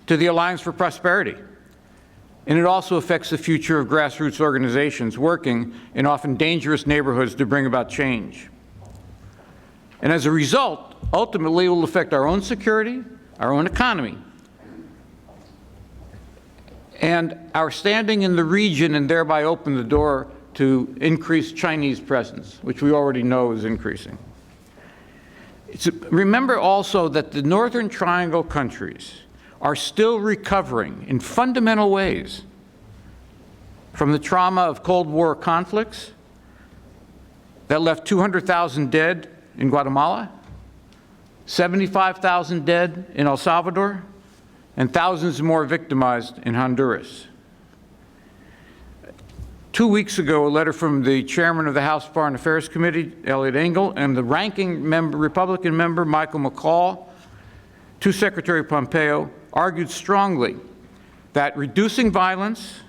to the Alliance for Prosperity. And it also affects the future of grassroots organizations working in often dangerous neighborhoods to bring about change. And as a result, ultimately it will affect our own security, our own economy, and our standing in the region, and thereby open the door to increased Chinese presence, which we already know is increasing. Remember also that the Northern Triangle countries are still recovering in fundamental ways from the trauma of Cold War conflicts that left 200,000 dead in Guatemala, 75,000 dead in El Salvador, and thousands more victimized in Honduras. 2 weeks ago, a letter from the chairman of the House Foreign Affairs Committee, Eliot Engel, and the ranking member, Republican member, Michael McCaul, to Secretary Pompeo, argued strongly that reducing violence,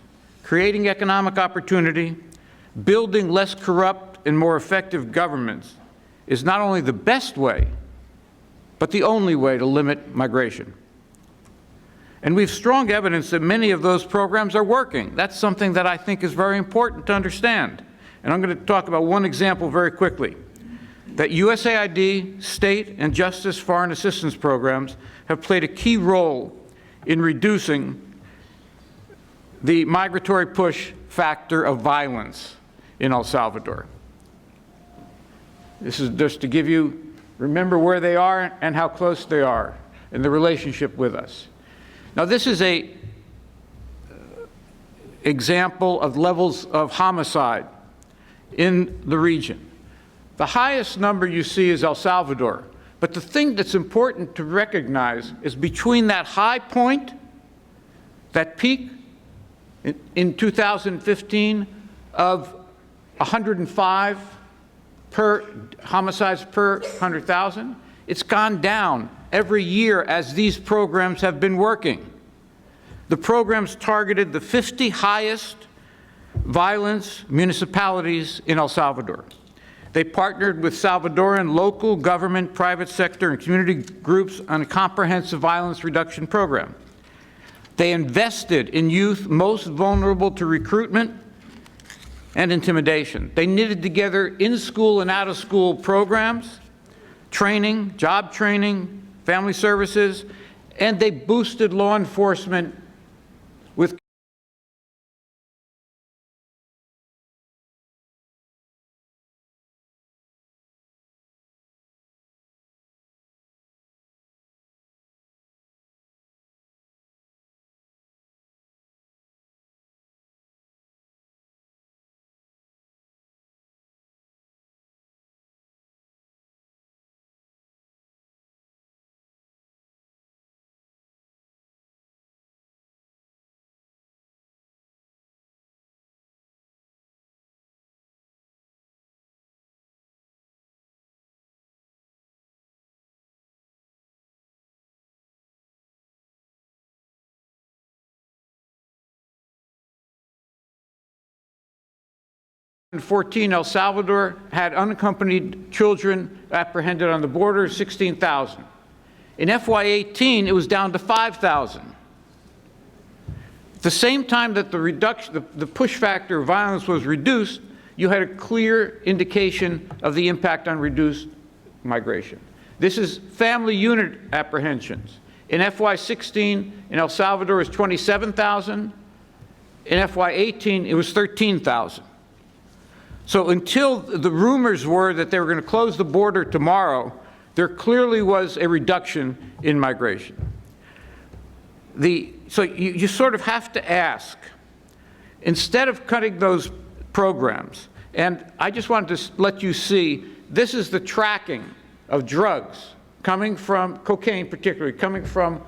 creating economic opportunity, building less corrupt and more effective governments is not only the best way, but the only way to limit migration. And we have strong evidence that many of those programs are working. That's something that I think is very important to understand. And I'm going to talk about one example very quickly. That USAID, state, and justice foreign assistance programs have played a key role in reducing the migratory push factor of violence in El Salvador. This is just to give you, remember where they are and how close they are in the relationship with us. Now, this is an example of levels of homicide in the region. The highest number you see is El Salvador. But the thing that's important to recognize is between that high point, that peak in 2015 of 105 homicides per 100,000, it's gone down every year as these programs have been working. The programs targeted the 50 highest violence municipalities in El Salvador. They partnered with Salvadoran local government, private sector, and community groups on a comprehensive violence reduction program. They invested in youth most vulnerable to recruitment and intimidation. They knitted together in-school and out-of-school programs, training, job training, family services, and they boosted law enforcement with In 2014, El Salvador had unaccompanied children apprehended on the border, 16,000. In FY18, it was down to 5,000. At the same time that the push factor of violence was reduced, you had a clear indication of the impact on reduced migration. This is family unit apprehensions. In FY16, in El Salvador, it was 27,000. In FY18, it was 13,000. So until the rumors were that they were going to close the border tomorrow, there clearly was a reduction in migration. So you sort of have to ask, instead of cutting those programs, and I just wanted to let you see, this is the tracking of drugs coming from, cocaine particularly, coming from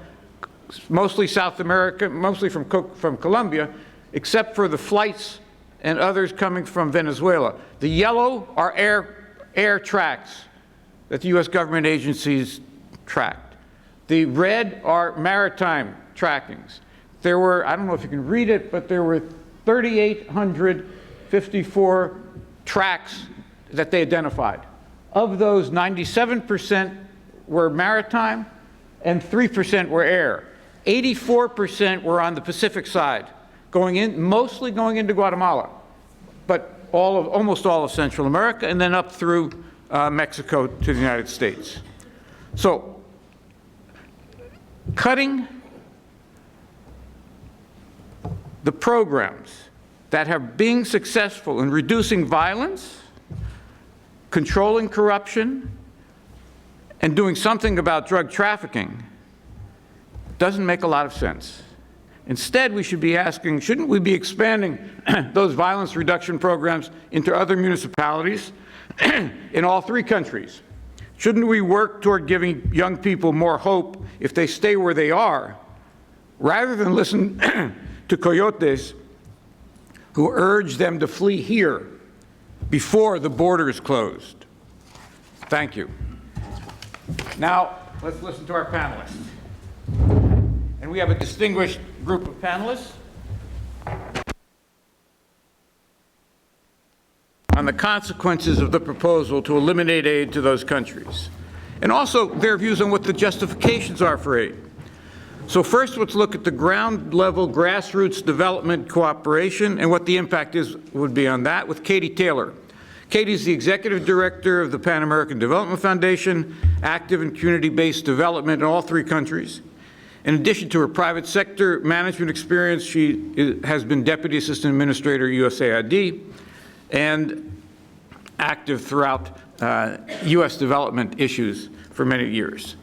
mostly South America, mostly from Colombia, except for the flights and others coming from Venezuela. The yellow are air tracks that the U.S. government agencies tracked. The red are maritime trackings. There were, I don't know if you can read it, but there were 3,854 tracks that they identified. Of those, 97% were maritime and 3% were air. 84% were on the Pacific side, mostly going into Guatemala, but almost all of Central America, and then up through Mexico to the United States. So, cutting the programs that have been successful in reducing violence, controlling corruption, and doing something about drug trafficking doesn't make a lot of sense. Instead, we should be asking, shouldn't we be expanding those violence reduction programs into other municipalities in all three countries? Shouldn't we work toward giving young people more hope if they stay where they are, rather than listen to coyotes who urge them to flee here before the border is closed? Thank you. Now, let's listen to our panelists. And we have a distinguished group of panelists on the consequences of the proposal to eliminate aid to those countries, and also their views on what the justifications are for aid. So first, let's look at the ground-level grassroots development cooperation and what the impact would be on that with Katie Taylor. Katie's the Executive Director of the Pan American Development Foundation, active in community-based development in all three countries. In addition to her private sector management experience, she has been Deputy Assistant Administrator, USAID, and active throughout U.S. development issues for many years.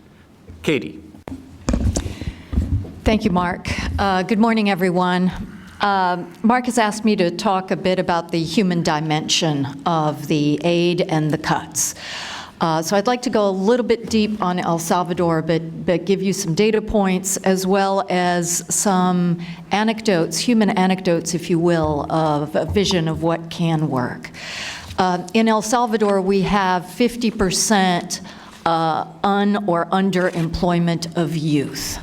Katie. Thank you, Mark. Good morning, everyone. Mark has asked me to talk a bit about the human dimension of the aid and the cuts. So I'd like to go a little bit deep on El Salvador, but give you some data points as well as some anecdotes, human anecdotes, if you will, of a vision of what can work. In El Salvador, we have 50% un- or underemployment of youth.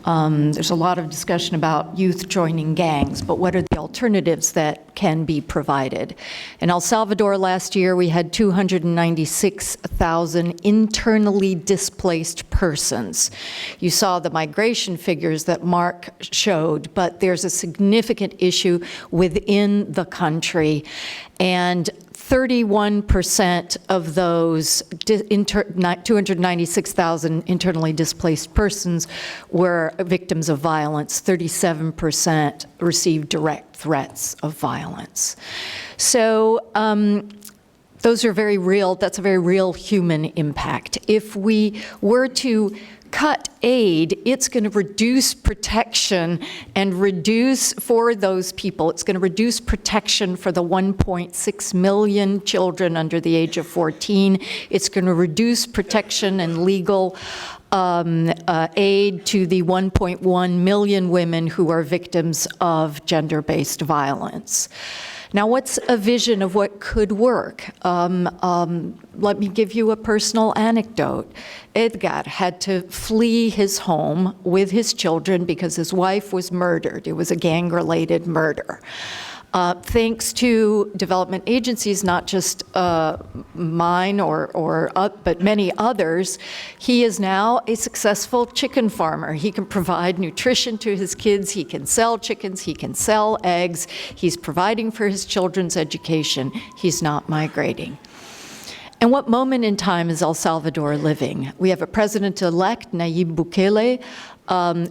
There's a lot of discussion about youth joining gangs, but what are the alternatives that can be provided? In El Salvador last year, we had 296,000 internally displaced persons. You saw the migration figures that Mark showed, but there's a significant issue within the country, and 31% of those 296,000 internally displaced persons were victims of violence. 37% received direct threats of violence. So those are very real, that's a very real human impact. If we were to cut aid, it's going to reduce protection and reduce for those people. It's going to reduce protection for the 1.6 million children under the age of 14. It's going to reduce protection and legal aid to the 1.1 million women who are victims of gender-based violence. Now, what's a vision of what could work? Let me give you a personal anecdote. Edgar had to flee his home with his children because his wife was murdered. It was a gang-related murder. Thanks to development agencies, not just mine but many others, he is now a successful chicken farmer. He can provide nutrition to his kids, he can sell chickens, he can sell eggs, he's providing for his children's education, he's not migrating. And what moment in time is El Salvador living? We have a president-elect, Nayib Bukele,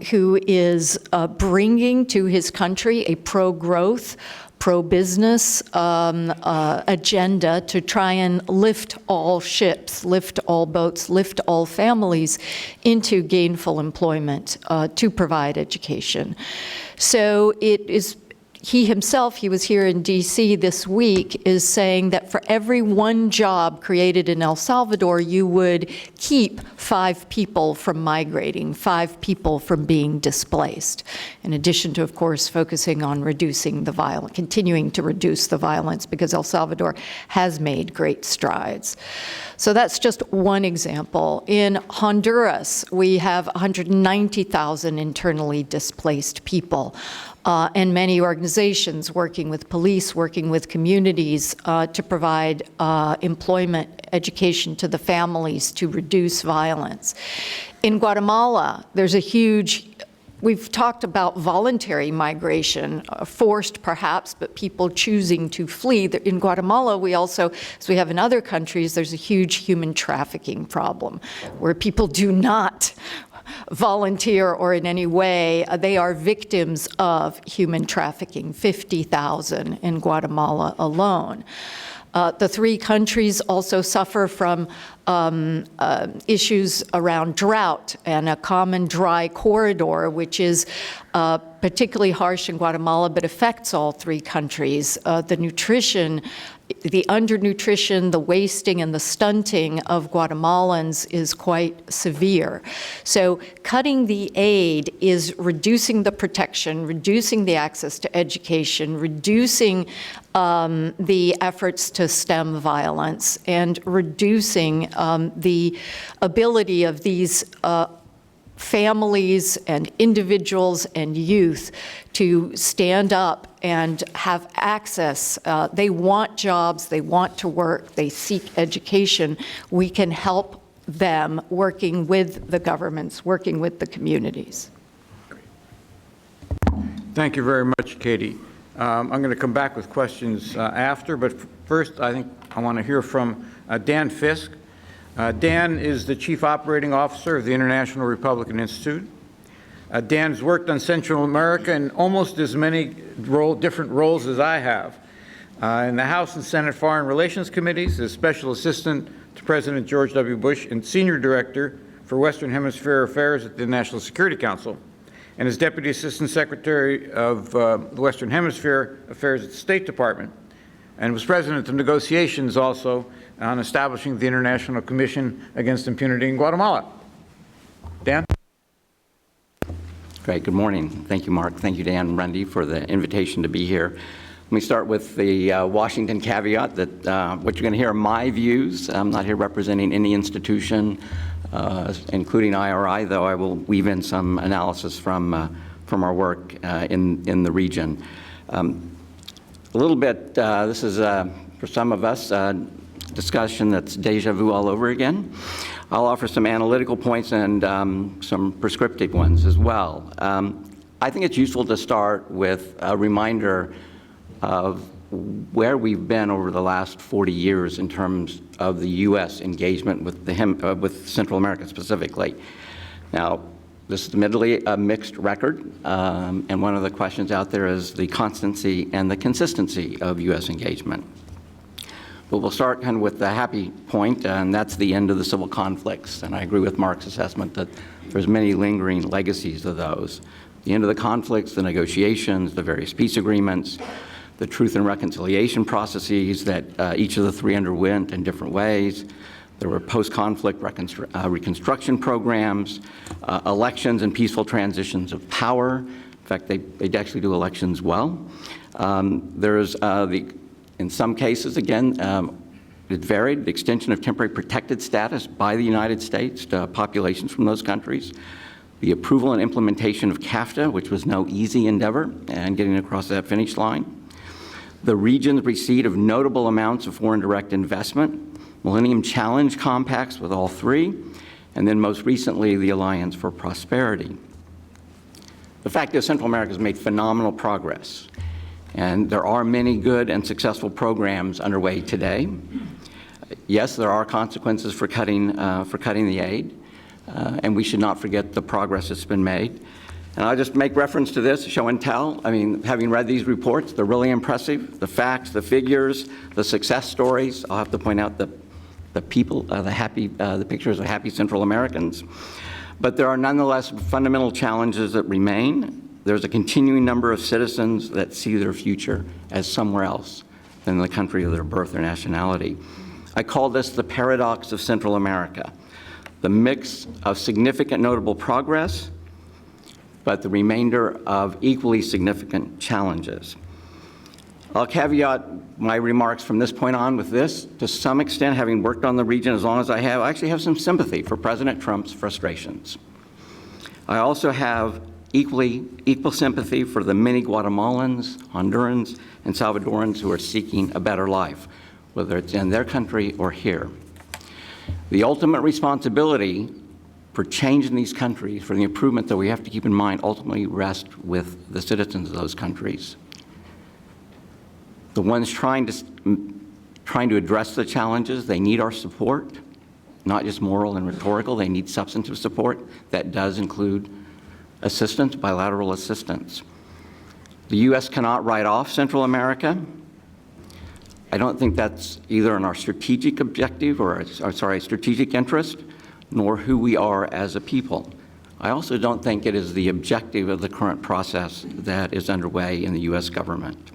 who is bringing to his country a pro-growth, pro-business agenda to try and lift all ships, lift all boats, lift all families into gainful employment to provide education. So it is, he himself, he was here in DC this week, is saying that for every one job created in El Salvador, you would keep 5 people from migrating, 5 people from being displaced, in addition to, of course, focusing on reducing the violence, continuing to reduce the violence, because El Salvador has made great strides. So that's just one example. In Honduras, we have 190,000 internally displaced people. And many organizations working with police, working with communities to provide employment, education to the families to reduce violence. In Guatemala, there's a huge we've talked about voluntary migration, forced perhaps, but people choosing to flee. In Guatemala, we also, as we have in other countries, there's a huge human trafficking problem where people do not volunteer or in any way, they are victims of human trafficking, 50,000 in Guatemala alone. The three countries also suffer from issues around drought and a common dry corridor, which is particularly harsh in Guatemala, but affects all three countries. The nutrition, the undernutrition, the wasting, and the stunting of Guatemalans is quite severe. So cutting the aid is reducing the protection, reducing the access to education, reducing the efforts to stem violence, and reducing the ability of these families and individuals and youth to stand up and have access. They want jobs, they want to work, they seek education. We can help them working with the governments, working with the communities. Thank you very much, Katie. I'm going to come back with questions after, but first I think I want to hear from Dan Fisk. Dan is the Chief Operating Officer of the International Republican Institute. Dan's worked on Central America in almost as many different roles as I have. In the House and Senate Foreign Relations Committees, as Special Assistant to President George W. Bush and Senior Director for Western Hemisphere Affairs at the National Security Council, and as Deputy Assistant Secretary of the Western Hemisphere Affairs at the State Department, and was President of negotiations also on establishing the International Commission Against Impunity in Guatemala. Dan? Great. Good morning. Thank you, Mark. Thank you, Dan and Randy, for the invitation to be here. Let me start with the Washington caveat that what you're going to hear are my views. I'm not here representing any institution, including IRI, though I will weave in some analysis from our work in the region. A little bit, this is, for some of us, discussion that's deja vu all over again. I'll offer some analytical points and some prescriptive ones as well. I think it's useful to start with a reminder of where we've been over the last 40 years in terms of the U.S. engagement with Central America specifically. Now, this is admittedly a mixed record, and one of the questions out there is the constancy and the consistency of U.S. engagement. But we'll start kind of with the happy point, and that's the end of the civil conflicts. And I agree with Mark's assessment that there's many lingering legacies of those. The end of the conflicts, the negotiations, the various peace agreements, the truth and reconciliation processes that each of the three underwent in different ways. There were post-conflict reconstruction programs, elections and peaceful transitions of power. In fact, they actually do elections well. There's in some cases, again, it varied, the extension of temporary protected status by the United States to populations from those countries, the approval and implementation of CAFTA, which was no easy endeavor, and getting across that finish line, the region's receipt of notable amounts of foreign direct investment, Millennium Challenge compacts with all three, and then most recently, the Alliance for Prosperity. The fact is, Central America has made phenomenal progress. And there are many good and successful programs underway today. Yes, there are consequences for cutting the aid, and we should not forget the progress that's been made. And I'll just make reference to this, show and tell. I mean, having read these reports, they're really impressive. The facts, the figures, the success stories. I'll have to point out the people, the pictures of happy Central Americans. But there are nonetheless fundamental challenges that remain. There's a continuing number of citizens that see their future as somewhere else than the country of their birth or nationality. I call this the paradox of Central America, the mix of significant notable progress, but the remainder of equally significant challenges. I'll caveat my remarks from this point on with this. To some extent, having worked on the region as long as I have, I actually have some sympathy for President Trump's frustrations. I also have equal sympathy for the many Guatemalans, Hondurans, and Salvadorans who are seeking a better life, whether it's in their country or here. The ultimate responsibility for change in these countries, for the improvement that we have to keep in mind, ultimately rest with the citizens of those countries. The ones trying to address the challenges, they need our support, not just moral and rhetorical. They need substantive support. That does include assistance, bilateral assistance. The U.S. cannot write off Central America. I don't think that's either in our strategic objective or strategic interest, nor who we are as a people. I also don't think it is the objective of the current process that is underway in the U.S. government.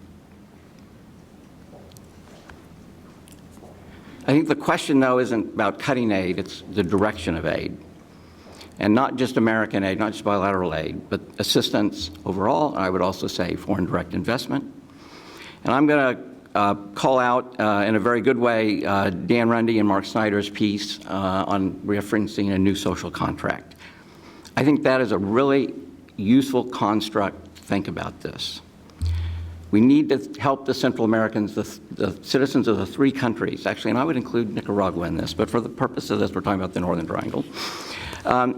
I think the question, though, isn't about cutting aid, it's the direction of aid. And not just American aid, not just bilateral aid, but assistance overall, I would also say foreign direct investment. And I'm going to call out in a very good way Dan Rundy and Mark Snyder's piece on referencing a new social contract. I think that is a really useful construct to think about this. We need to help the Central Americans, the citizens of the three countries, actually, and I would include Nicaragua in this, but for the purpose of this, we're talking about the Northern Triangle.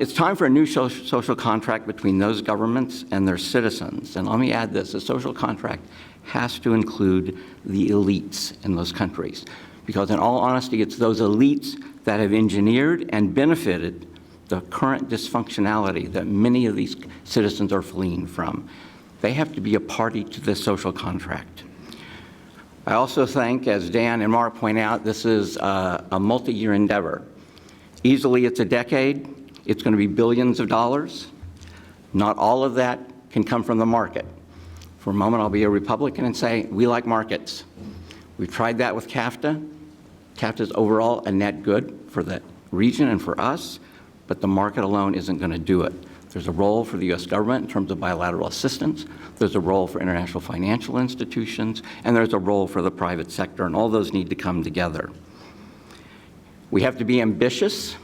It's time for a new social contract between those governments and their citizens. And let me add this, a social contract has to include the elites in those countries. Because in all honesty, it's those elites that have engineered and benefited the current dysfunctionality that many of these citizens are fleeing from. They have to be a party to this social contract. I also think, as Dan and Mark point out, this is a multi-year endeavor. Easily it's a decade. It's going to be billions of dollars. Not all of that can come from the market. For a moment, I'll be a Republican and say, we like markets. We've tried that with CAFTA. CAFTA is overall a net good for the region and for us, but the market alone isn't going to do it. There's a role for the U.S. government in terms of bilateral assistance. There's a role for international financial institutions, and there's a role for the private sector, and all those need to come together. We have to be ambitious.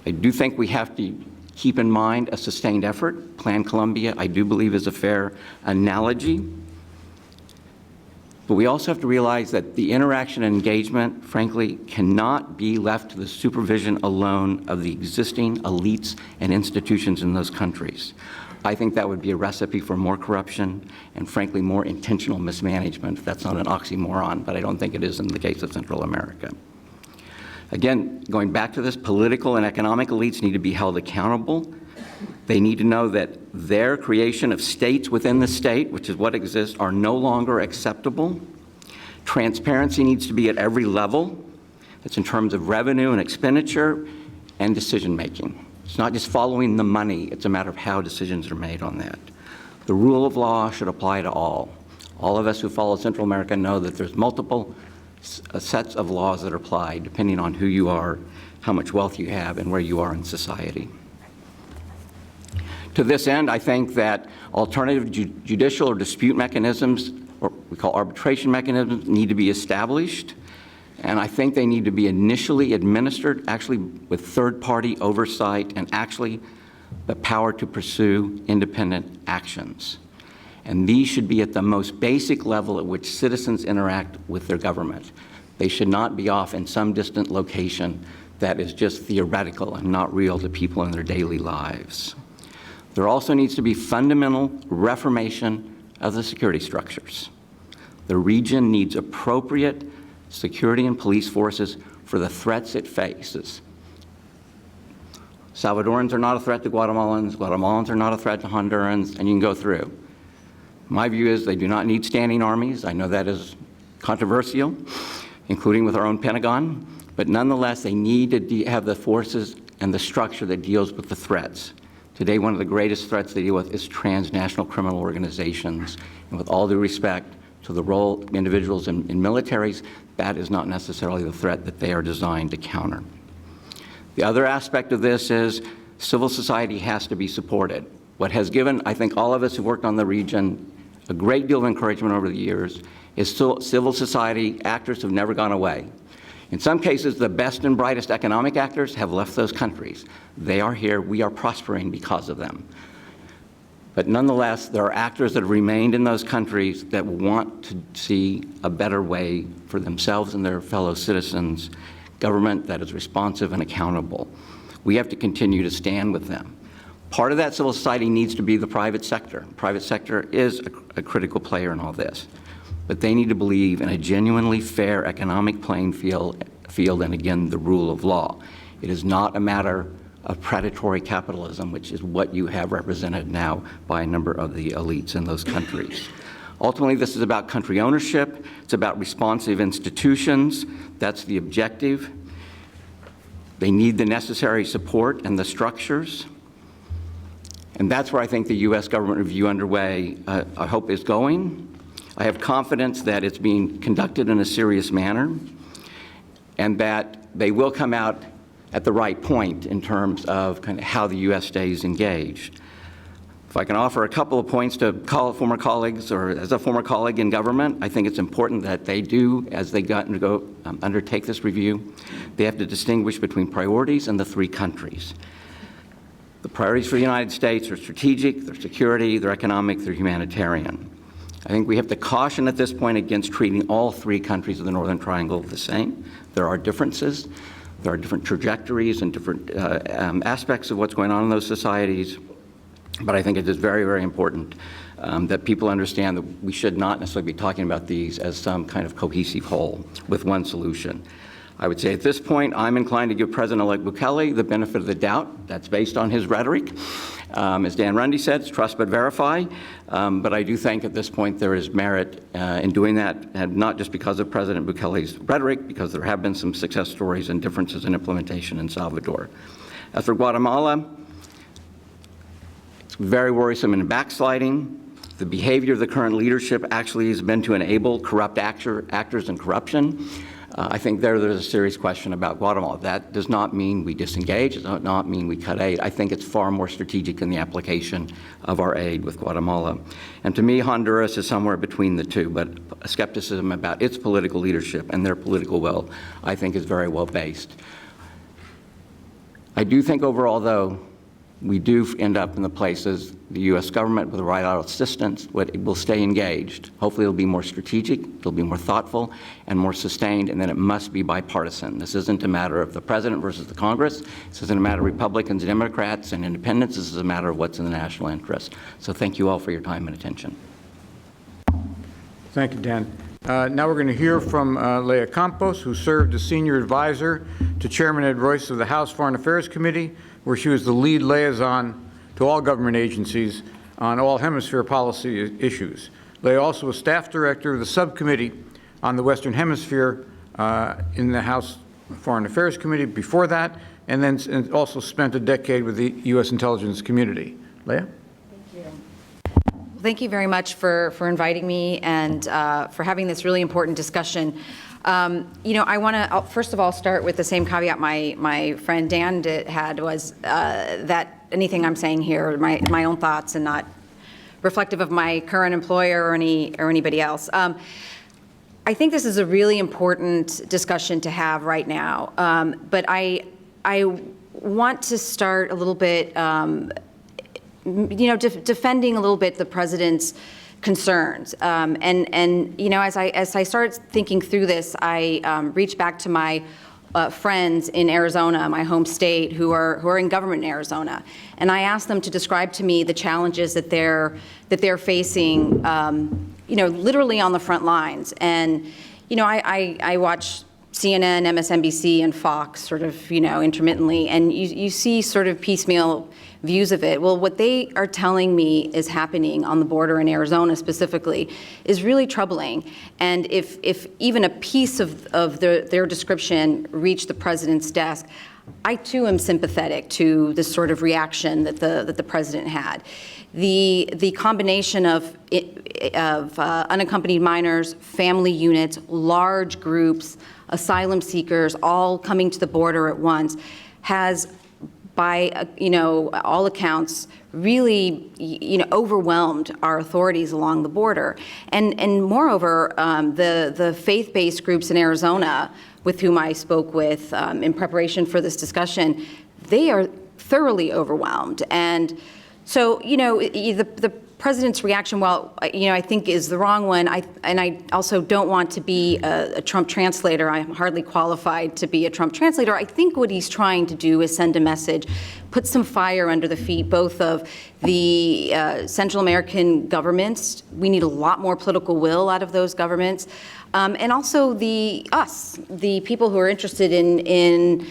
I do think we have to keep in mind a sustained effort. Plan Colombia, I do believe, is a fair analogy. But we also have to realize that the interaction and engagement, frankly, cannot be left to the supervision alone of the existing elites and institutions in those countries. I think that would be a recipe for more corruption and, frankly, more intentional mismanagement. That's not an oxymoron, but I don't think it is in the case of Central America. Again, going back to this, political and economic elites need to be held accountable. They need to know that their creation of states within the state, which is what exists, are no longer acceptable. Transparency needs to be at every level. It's in terms of revenue and expenditure and decision-making. It's not just following the money. It's a matter of how decisions are made on that. The rule of law should apply to all. All of us who follow Central America know that there's multiple sets of laws that apply depending on who you are, how much wealth you have, and where you are in society. To this end, I think that alternative judicial or dispute mechanisms, or we call arbitration mechanisms, need to be established. And I think they need to be initially administered, actually with third-party oversight and actually the power to pursue independent actions. And these should be at the most basic level at which citizens interact with their government. They should not be off in some distant location that is just theoretical and not real to people in their daily lives. There also needs to be fundamental reformation of the security structures. The region needs appropriate security and police forces for the threats it faces. Salvadorans are not a threat to Guatemalans, Guatemalans are not a threat to Hondurans, and you can go through. My view is they do not need standing armies. I know that is controversial, including with our own Pentagon, but nonetheless, they need to have the forces and the structure that deals with the threats. Today, one of the greatest threats they deal with is transnational criminal organizations. And with all due respect to the role of individuals in militaries, that is not necessarily the threat that they are designed to counter. The other aspect of this is civil society has to be supported. What has given, I think, all of us who worked on the region a great deal of encouragement over the years is civil society actors have never gone away. In some cases, the best and brightest economic actors have left those countries. They are here. We are prospering because of them. But nonetheless, there are actors that have remained in those countries that want to see a better way for themselves and their fellow citizens, government that is responsive and accountable. We have to continue to stand with them. Part of that civil society needs to be the private sector. Private sector is a critical player in all this. But they need to believe in a genuinely fair economic playing field and, again, the rule of law. It is not a matter of predatory capitalism, which is what you have represented now by a number of the elites in those countries. Ultimately, this is about country ownership. It's about responsive institutions. That's the objective. They need the necessary support and the structures. And that's where I think the U.S. government review underway, I hope, is going. I have confidence that it's being conducted in a serious manner and that they will come out at the right point in terms of kind of how the U.S. stays engaged. If I can offer a couple of points to former colleagues, or as a former colleague in government, I think it's important that they do, as they undertake this review, they have to distinguish between priorities and the three countries. The priorities for the United States are strategic, they're security, they're economic, they're humanitarian. I think we have to caution at this point against treating all three countries of the Northern Triangle the same. There are differences. There are different trajectories and different aspects of what's going on in those societies. But I think it is very, very important that people understand that we should not necessarily be talking about these as some kind of cohesive whole with one solution. I would say at this point, I'm inclined to give President-elect Bukele the benefit of the doubt. That's based on his rhetoric. As Dan Rundy said, it's trust but verify. But I do think at this point there is merit in doing that, and not just because of President Bukele's rhetoric, because there have been some success stories and differences in implementation in Salvador. As for Guatemala, it's very worrisome and backsliding. The behavior of the current leadership actually has been to enable corrupt actors and corruption. I think there's a serious question about Guatemala. That does not mean we disengage. It does not mean we cut aid. I think it's far more strategic in the application of our aid with Guatemala. And to me, Honduras is somewhere between the two, but skepticism about its political leadership and their political will, I think, is very well based. I do think overall, though, we do end up in the places the U.S. government, with the right assistance, will stay engaged. Hopefully it'll be more strategic, it'll be more thoughtful, and more sustained, and then it must be bipartisan. This isn't a matter of the president versus the Congress. This isn't a matter of Republicans, Democrats, and independents. This is a matter of what's in the national interest. So thank you all for your time and attention. Thank you, Dan. Now we're going to hear from Leah Campos, who served as senior advisor to Chairman Ed Royce of the House Foreign Affairs Committee, where she was the lead liaison to all government agencies on all hemisphere policy issues. Leah also was staff director of the subcommittee on the Western Hemisphere in the House Foreign Affairs Committee before that, and then also spent a decade with the U.S. intelligence community. Leah? Thank you very much for inviting me and for having this really important discussion. You know, I want to first of all start with the same caveat my friend Dan had, was that anything I'm saying here are my own thoughts and not reflective of my current employer or anybody else. I think this is a really important discussion to have right now, but I want to start a little bit. You know, defending a little bit the president's concerns, and you know, as I started thinking through this, I reached back to my friends in Arizona, my home state, who are in government in Arizona, and I asked them to describe to me the challenges that they're facing, you know, literally on the front lines. And you know, I watch CNN, MSNBC, and Fox sort of, you know, intermittently, and you see sort of piecemeal views of it. Well, what they are telling me is happening on the border in Arizona specifically is really troubling. And if even a piece of their description reached the president's desk, I too am sympathetic to this sort of reaction that the president had. The combination of unaccompanied minors, family units, large groups, asylum seekers, all coming to the border at once, has, by you know, all accounts, really, you know, overwhelmed our authorities along the border. And moreover, the faith-based groups in Arizona, with whom I spoke with in preparation for this discussion, they are thoroughly overwhelmed. And so, you know, the president's reaction, while, I think is the wrong one, and I also don't want to be a Trump translator. I'm hardly qualified to be a Trump translator. I think what he's trying to do is send a message, put some fire under the feet, both of the Central American governments. We need a lot more political will out of those governments. And also the people who are interested in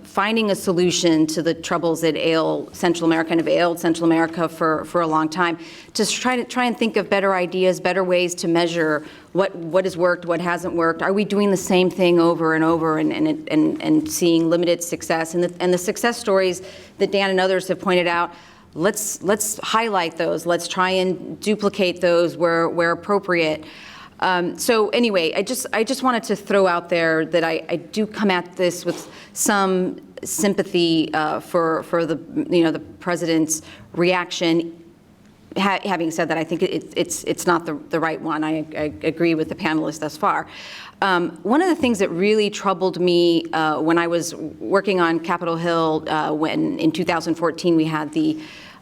finding a solution to the troubles that ail Central America and have ailed Central America for a long time, to try and think of better ideas, better ways to measure what has worked, what hasn't worked. Are we doing the same thing over and over and seeing limited success? And the success stories that Dan and others have pointed out, let's highlight those. Let's try and duplicate those where appropriate. So anyway, I just wanted to throw out there that I do come at this with some sympathy for the president's reaction. Having said that, I think it's not the right one. I agree with the panelists thus far. One of the things that really troubled me when I was working on Capitol Hill, when in 2014 we had the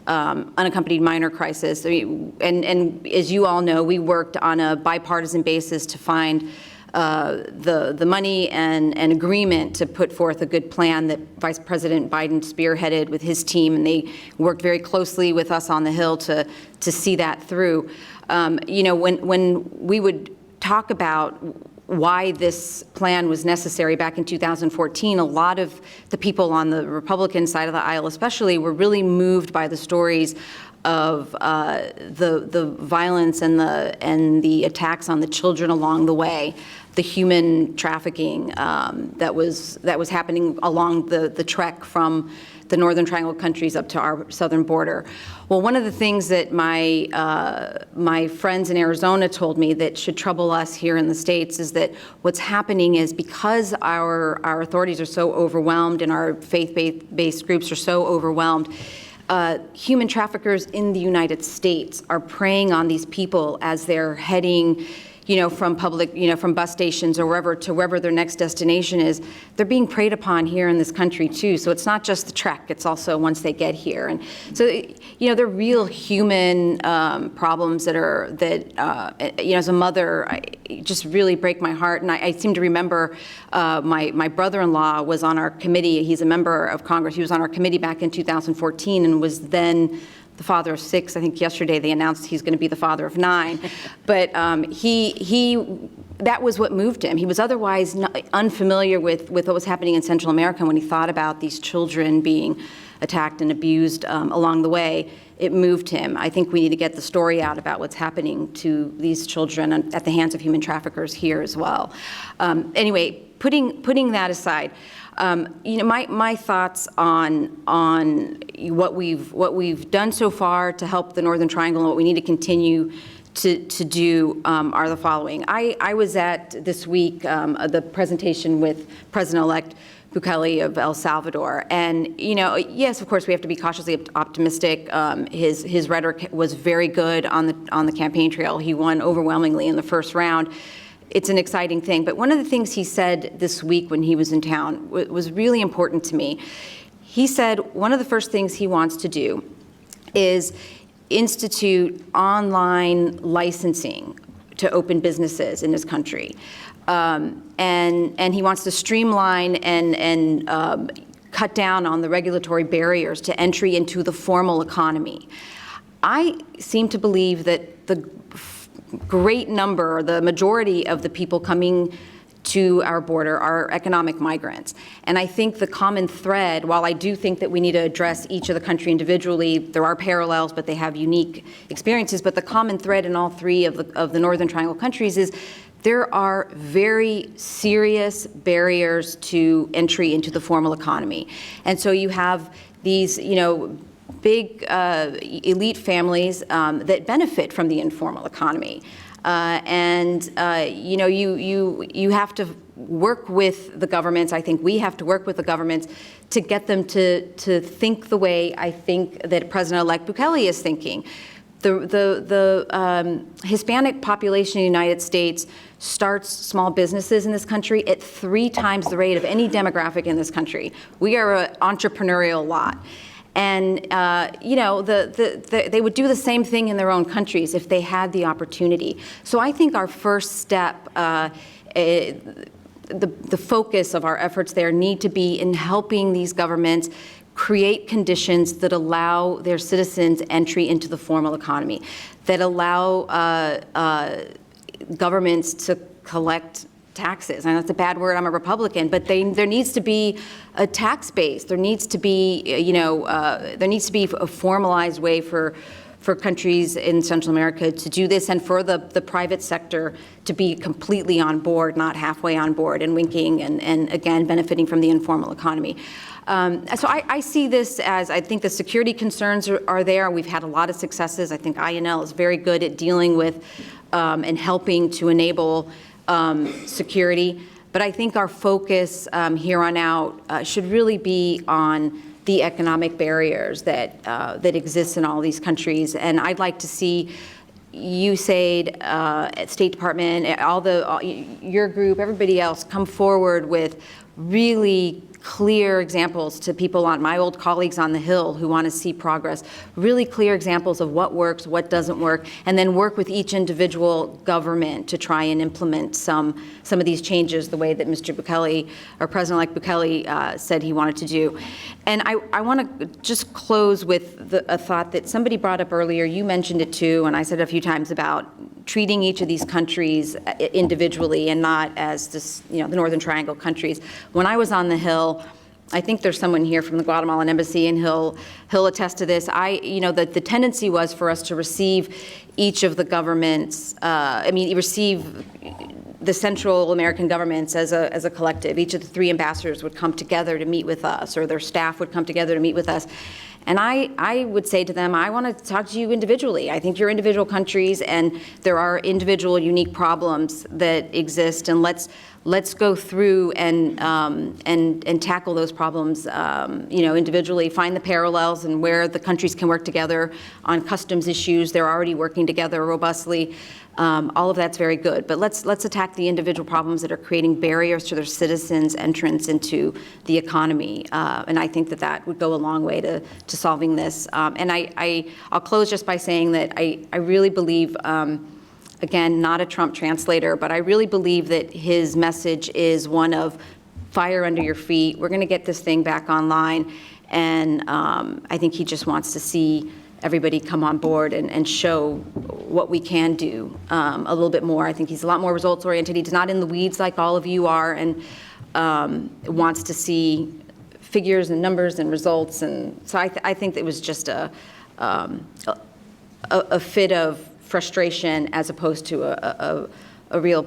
unaccompanied minor crisis. And as you all know, we worked on a bipartisan basis to find the money and agreement to put forth a good plan that Vice President Biden spearheaded with his team, and they worked very closely with us on the Hill to see that through. When we would talk about why this plan was necessary back in 2014, a lot of the people on the Republican side of the aisle especially were really moved by the stories of the violence and the attacks on the children along the way, the human trafficking that was happening along the trek from the Northern Triangle countries up to our southern border. Well, one of the things that my friends in Arizona told me that should trouble us here in the States is that what's happening is, because our authorities are so overwhelmed and our faith-based groups are so overwhelmed, human traffickers in the United States are preying on these people as they're heading from from bus stations or wherever their next destination is. They're being preyed upon here in this country too. So it's not just the trek, it's also once they get here. And so, they're real human problems that as a mother, just really break my heart. And I seem to remember my brother-in-law was on our committee. He's a member of Congress. He was on our committee back in 2014 and was then the father of 6. I think yesterday they announced he's going to be the father of 9. But that was what moved him. He was otherwise unfamiliar with what was happening in Central America. When he thought about these children being attacked and abused along the way, it moved him. I think we need to get the story out about what's happening to these children at the hands of human traffickers here as well. Anyway, putting that aside, my thoughts on what we've done so far to help the Northern Triangle and what we need to continue to do are the following. I was at this week the presentation with President-elect Bukele of El Salvador, and yes, of course, we have to be cautiously optimistic. His rhetoric was very good on the campaign trail. He won overwhelmingly in the first round. It's an exciting thing. But one of the things he said this week when he was in town was really important to me. He said one of the first things he wants to do is institute online licensing to open businesses in this country. And he wants to streamline and cut down on the regulatory barriers to entry into the formal economy. I seem to believe that the great number, the majority of the people coming to our border are economic migrants. And I think the common thread, while I do think that we need to address each of the country individually, there are parallels, but they have unique experiences, but the common thread in all three of the Northern Triangle countries is there are very serious barriers to entry into the formal economy. And so you have these, big elite families that benefit from the informal economy. You have to work with the governments. I think we have to work with the governments to get them to think the way I think that President-elect Bukele is thinking. The Hispanic population in the United States starts small businesses in this country at 3 times the rate of any demographic in this country. We are an entrepreneurial lot. And, you know, they would do the same thing in their own countries if they had the opportunity. So I think our first step, the focus of our efforts there need to be in helping these governments create conditions that allow their citizens entry into the formal economy, that allow governments to collect taxes. I know it's a bad word, I'm a Republican, but there needs to be a tax base. There needs to be, you know, there needs to be a formalized way for countries in Central America to do this, and for the private sector to be completely on board, not halfway on board and winking and again, benefiting from the informal economy. So I see this as, I think the security concerns are there. We've had a lot of successes. I think INL is very good at dealing with and helping to enable security. But I think our focus here on out should really be on the economic barriers that that exist in all these countries. And I'd like to see USAID, State Department, your group, everybody else come forward with really clear examples to people, on my old colleagues on the Hill who want to see progress, really clear examples of what works, what doesn't work, and then work with each individual government to try and implement some of these changes the way that Mr. Bukele, or President-elect Bukele, said he wanted to do. And I want to just close with a thought that somebody brought up earlier. You mentioned it too, and I said it a few times, about treating each of these countries individually and not as this, you know, the Northern Triangle countries. When I was on the Hill, I think there's someone here from the Guatemalan embassy, and he'll attest to this. You know, the tendency was for us to receive each of the governments. Receive the Central American governments as a collective. Each of the 3 ambassadors would come together to meet with us, or their staff would come together to meet with us. And I would say to them, I want to talk to you individually. I think you're individual countries, and there are individual unique problems that exist, and let's go through and tackle those problems, you know, individually. Find the parallels and where the countries can work together on customs issues. They're already working together robustly. All of that's very good, but let's attack the individual problems that are creating barriers to their citizens' entrance into the economy, and I think that would go a long way to solving this. And I'll close just by saying that I really believe, again, not a Trump translator, but I really believe that his message is one of fire under your feet. We're going to get this thing back online, and I think he just wants to see everybody come on board and show what we can do a little bit more. I think he's a lot more results oriented. He's not in the weeds like all of you are, and wants to see figures and numbers and results. And so I think it was just a fit of frustration as opposed to a real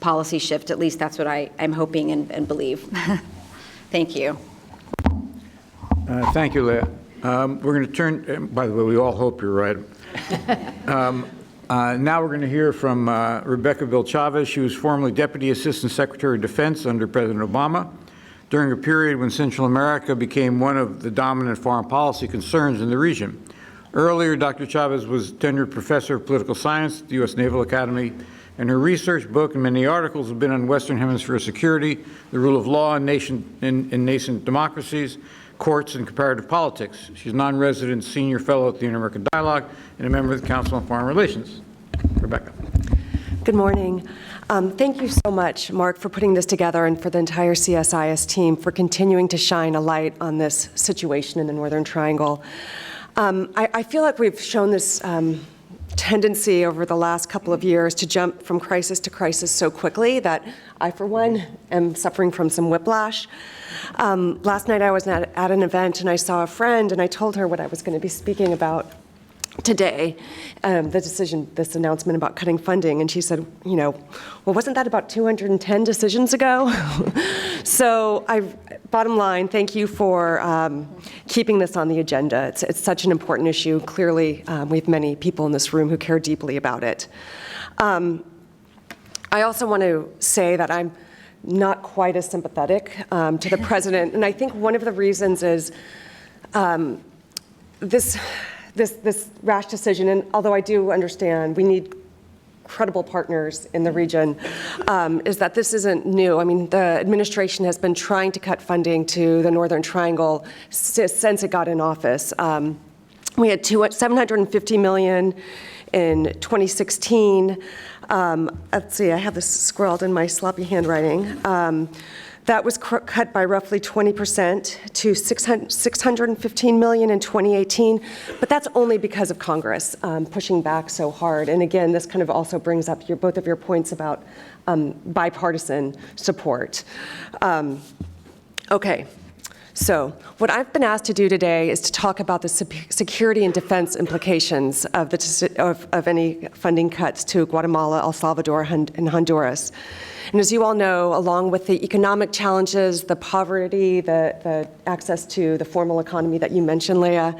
policy shift. At least that's what I'm hoping and believe. Thank you. Thank you, Leah. We're going to turn, by the way, we all hope you're right. Now we're going to hear from Rebecca Vilchavez. She was formerly Deputy Assistant Secretary of Defense under President Obama during a period when Central America became one of the dominant foreign policy concerns in the region. Earlier, Dr. Chavez was tenured professor of political science at the U.S. Naval Academy, and her research book and many articles have been on Western Hemisphere security, the rule of law in nascent democracies, courts, and comparative politics. She's a non-resident senior fellow at the Inter-American Dialogue and a member of the Council on Foreign Relations. Rebecca. Good morning. Thank you so much, Mark, for putting this together, and for the entire CSIS team for continuing to shine a light on this situation in the Northern Triangle. I feel like we've shown this tendency over the last couple of years to jump from crisis to crisis so quickly that I, for one, am suffering from some whiplash. Last night I was at an event and I saw a friend, and I told her what I was going to be speaking about today, this announcement about cutting funding, and she said, you know, well, wasn't that about 210 decisions ago? So bottom line, thank you for keeping this on the agenda. It's such an important issue. Clearly, we have many people in this room who care deeply about it. I also want to say that I'm not quite as sympathetic to the president, and I think one of the reasons is this rash decision, and although I do understand we need credible partners in the region, is that this isn't new. I mean, the administration has been trying to cut funding to the Northern Triangle since it got in office. We had $750 million in 2016. Let's see, I have this scrawled in my sloppy handwriting. That was cut by roughly 20% to $615 million in 2018, but that's only because of Congress pushing back so hard. And again, this kind of also brings up both of your points about bipartisan support. Okay. So what I've been asked to do today is to talk about the security and defense implications of any funding cuts to Guatemala, El Salvador, and Honduras. And as you all know, along with the economic challenges, the poverty, the access to the formal economy that you mentioned, Leah,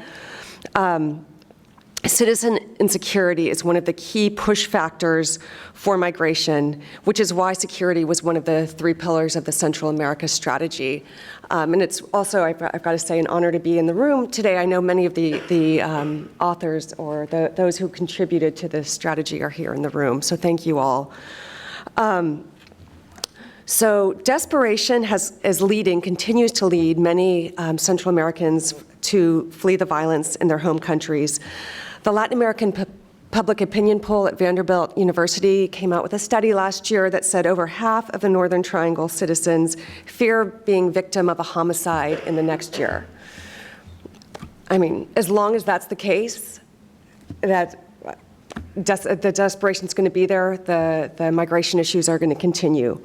citizen insecurity is one of the key push factors for migration, which is why security was one of the 3 pillars of the Central America strategy. And it's also, I've got to say, an honor to be in the room today. I know many of the authors or those who contributed to this strategy are here in the room, so thank you all. So desperation continues to lead many Central Americans to flee the violence in their home countries. The Latin American Public Opinion Poll at Vanderbilt University came out with a study last year that said over half of the Northern Triangle citizens fear being victim of a homicide in the next year. I mean, as long as that's the case, that the desperation is going to be there, the migration issues are going to continue.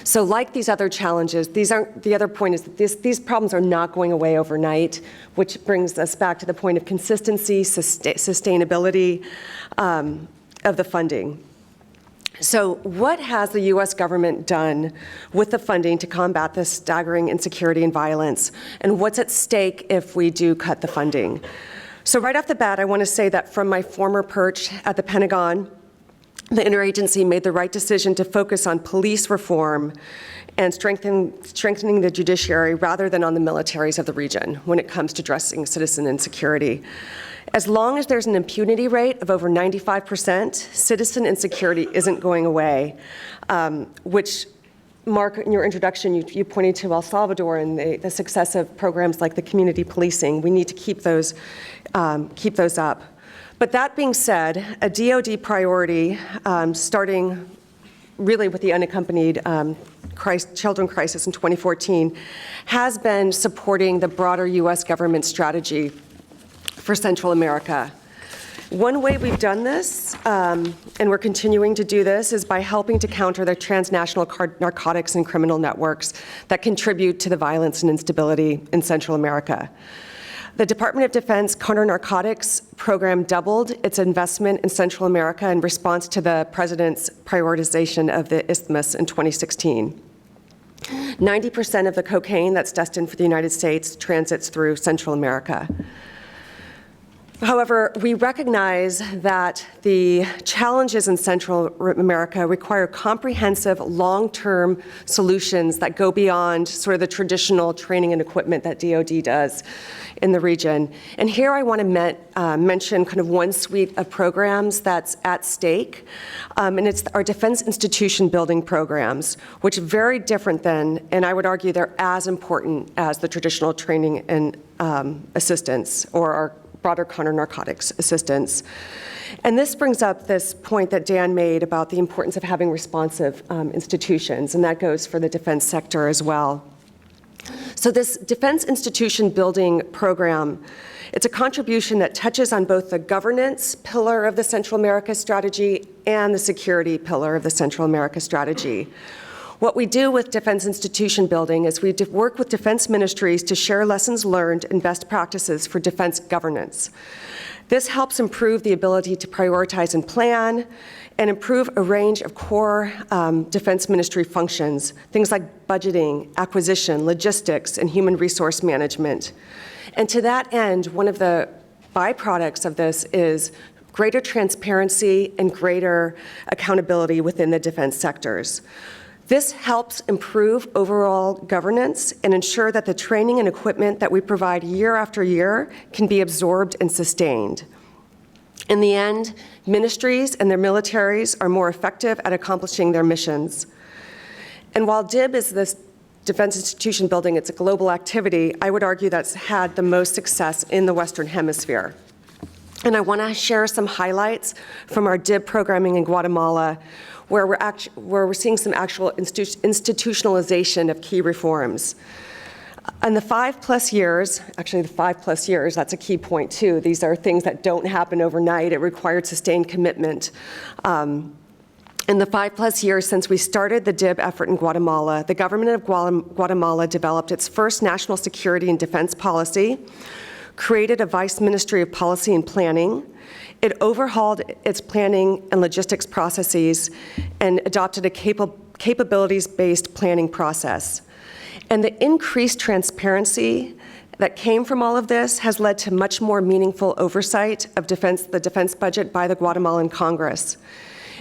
So like these other challenges, the other point is that these problems are not going away overnight, which brings us back to the point of consistency, sustainability of the funding. So what has the U.S. government done with the funding to combat this staggering insecurity and violence? And what's at stake if we do cut the funding? So right off the bat, I want to say that from my former perch at the Pentagon, the interagency made the right decision to focus on police reform and strengthening the judiciary rather than on the militaries of the region when it comes to addressing citizen insecurity. As long as there's an impunity rate of over 95%, citizen insecurity isn't going away, which, Mark, in your introduction, you pointed to El Salvador and the success of programs like the community policing. We need to keep those up. But that being said, a DoD priority, starting really with the unaccompanied children crisis in 2014, has been supporting the broader U.S. government strategy for Central America. One way we've done this, and we're continuing to do this, is by helping to counter the transnational narcotics and criminal networks that contribute to the violence and instability in Central America. The Department of Defense counter-narcotics program doubled its investment in Central America in response to the President's prioritization of the Isthmus in 2016. 90% of the cocaine that's destined for the United States transits through Central America. However, we recognize that the challenges in Central America require comprehensive, long-term solutions that go beyond sort of the traditional training and equipment that DoD does in the region. And here I want to mention kind of one suite of programs that's at stake, and it's our defense institution building programs, which are very different than, and I would argue they're as important as the traditional training and assistance or our broader counter-narcotics assistance. And this brings up this point that Dan made about the importance of having responsive institutions, and that goes for the defense sector as well. So this defense institution building program, it's a contribution that touches on both the governance pillar of the Central America strategy and the security pillar of the Central America strategy. What we do with defense institution building is we work with defense ministries to share lessons learned and best practices for defense governance. This helps improve the ability to prioritize and plan and improve a range of core defense ministry functions, things like budgeting, acquisition, logistics, and human resource management. And to that end, one of the byproducts of this is greater transparency and greater accountability within the defense sectors. This helps improve overall governance and ensure that the training and equipment that we provide year after year can be absorbed and sustained. In the end, ministries and their militaries are more effective at accomplishing their missions. And while DIB is this defense institution building, it's a global activity, I would argue that's had the most success in the Western Hemisphere. And I want to share some highlights from our DIB programming in Guatemala, where we're seeing some actual institutionalization of key reforms. In the 5+ years, actually the 5+ years, that's a key point too. These are things that don't happen overnight. It required sustained commitment. In the 5+ years since we started the DIB effort in Guatemala, the government of Guatemala developed its first national security and defense policy, created a Vice Ministry of Policy and Planning. It overhauled its planning and logistics processes and adopted a capabilities-based planning process. And the increased transparency that came from all of this has led to much more meaningful oversight of the defense budget by the Guatemalan Congress.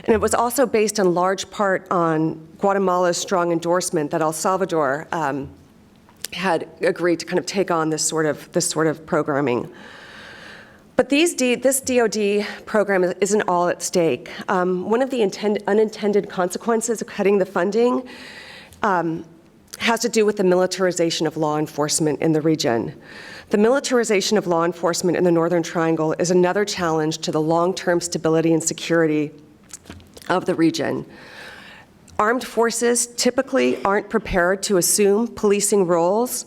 And it was also based in large part on Guatemala's strong endorsement that El Salvador had agreed to kind of take on this sort of programming. But this DoD program isn't all at stake. One of the unintended consequences of cutting the funding has to do with the militarization of law enforcement in the region. The militarization of law enforcement in the Northern Triangle is another challenge to the long-term stability and security of the region. Armed forces typically aren't prepared to assume policing roles,